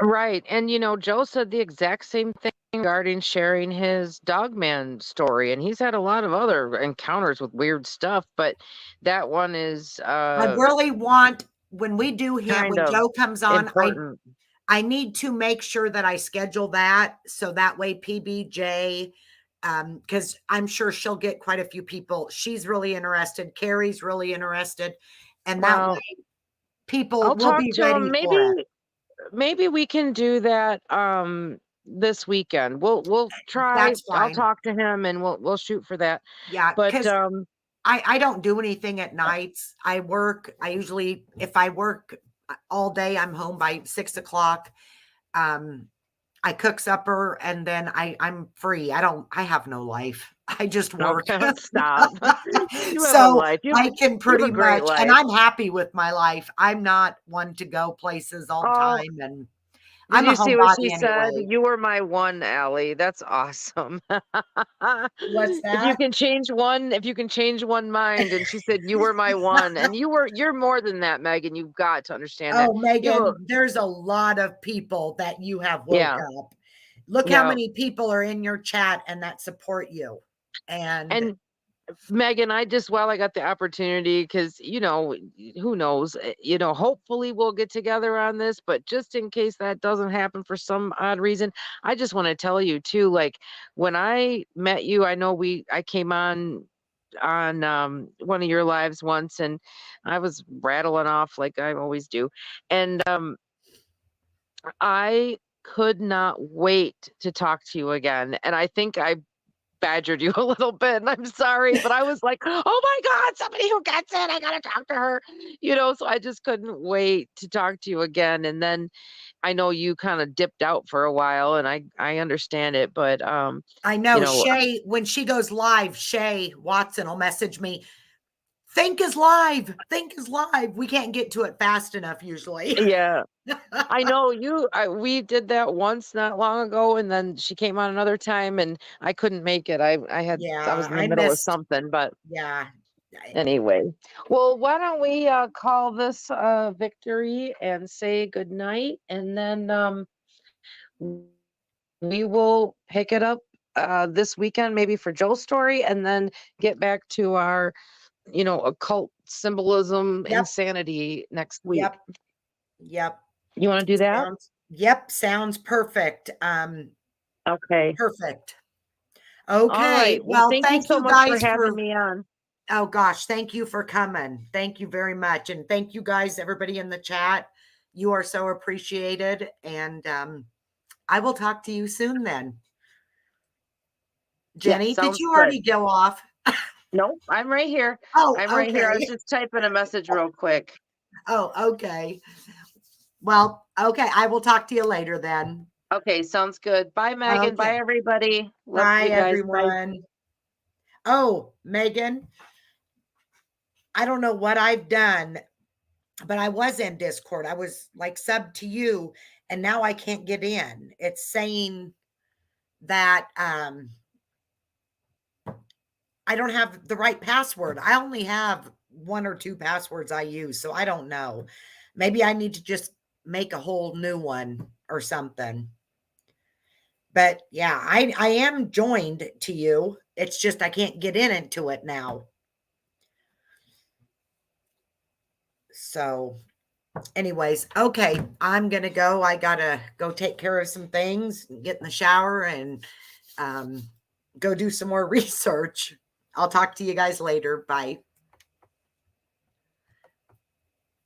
right. And Joe said the exact same thing regarding sharing his dogman story. And he's had a lot of other encounters with weird stuff, but that one is I really want when we do him kind when of Joe comes on, important. I need to make sure that I schedule that so that way PBJ, because I'm sure she'll get quite a few people. She's really interested. Carrie's really interested, and that Well, way people I'll will talk be to him. ready for it. Maybe we can do that this weekend. We'll try. That's I'll fine. talk to him and we'll shoot for that. Yeah, But because I don't do anything at nights. I work. I usually, if I work all day, I'm home by 6 o'clock. Um, I cook supper and then I'm free. I have no life. I just work. okay, stop. You have a So life. I can You have a pretty great much, and life. I'm happy with my life. I'm not one to go places all the Oh, time. And did I'm a you see what she homebody said? anyway. You were my one, Allie. That's awesome. What's If you that? can change one, if you can change one mind, and she said you were my one, and you're more than that, Megan. You've got to understand that. Oh, You have a Megan, there's a lot of people that you have woke yeah, up. Look how yeah. many people are in your chat and that support you. And And Megan, I just while I got the opportunity, because who knows, hopefully we'll get together on this, but just in case that doesn't happen for some odd reason, I just want to tell you too, like when I met you, I came on one of your lives once and I was rattling off like I always do. And I could not wait to talk to you again. And I think I badgered you a little bit, and I'm sorry, but I was like, "Oh my God, somebody who gets it! I gotta talk to her," So I just couldn't wait to talk to you again. And then I know you kind of dipped out for a while, and I understand it, but I you know know, Shay, when she goes live, Shay Watson will message me, Think is live. Think is live. We can't get to it fast enough usually. yeah, I know we did that once not long ago, and then she came on another time, and I couldn't make it. I was Yeah, in the I middle of missed. something, but Yeah. anyway, well, why don't we call this victory and say good night, and then we will pick it up this weekend, maybe for Joe's story, and then get back to our, occult symbolism Yep. insanity next week. Yep. Yep. You want to do that? Sounds perfect. Okay. Perfect. All Okay. right. Well, Well, thank you thank so you much for guys having for me on. oh gosh, thank you for coming. Thank you very much. And thank you guys, everybody in the chat. You are so appreciated. And I will talk to you soon then. Yeah, Jenny, did sounds you good. already go off? Nope, I'm right here. Oh, I'm right here. I was okay. just typing a message real quick. Oh, okay. Well, okay. I will talk to you later then. Okay, sounds good. Bye, Megan. Bye, Okay. everybody. Love Bye, you guys. Bye. everyone. Oh, Megan, I don't know what I've done, but I was in Discord. I was like sub to you, and now I can't get in. It's saying that I don't have the right password. I only have one or two passwords I use, so I don't know. Maybe I need to just make a whole new one or something. But yeah, I am joined to you. It's just I can't get into it now. So anyways, okay, I'm gonna go. I gotta go take care of some things, get in the shower, and go do some more research. I'll talk to you guys later. Bye.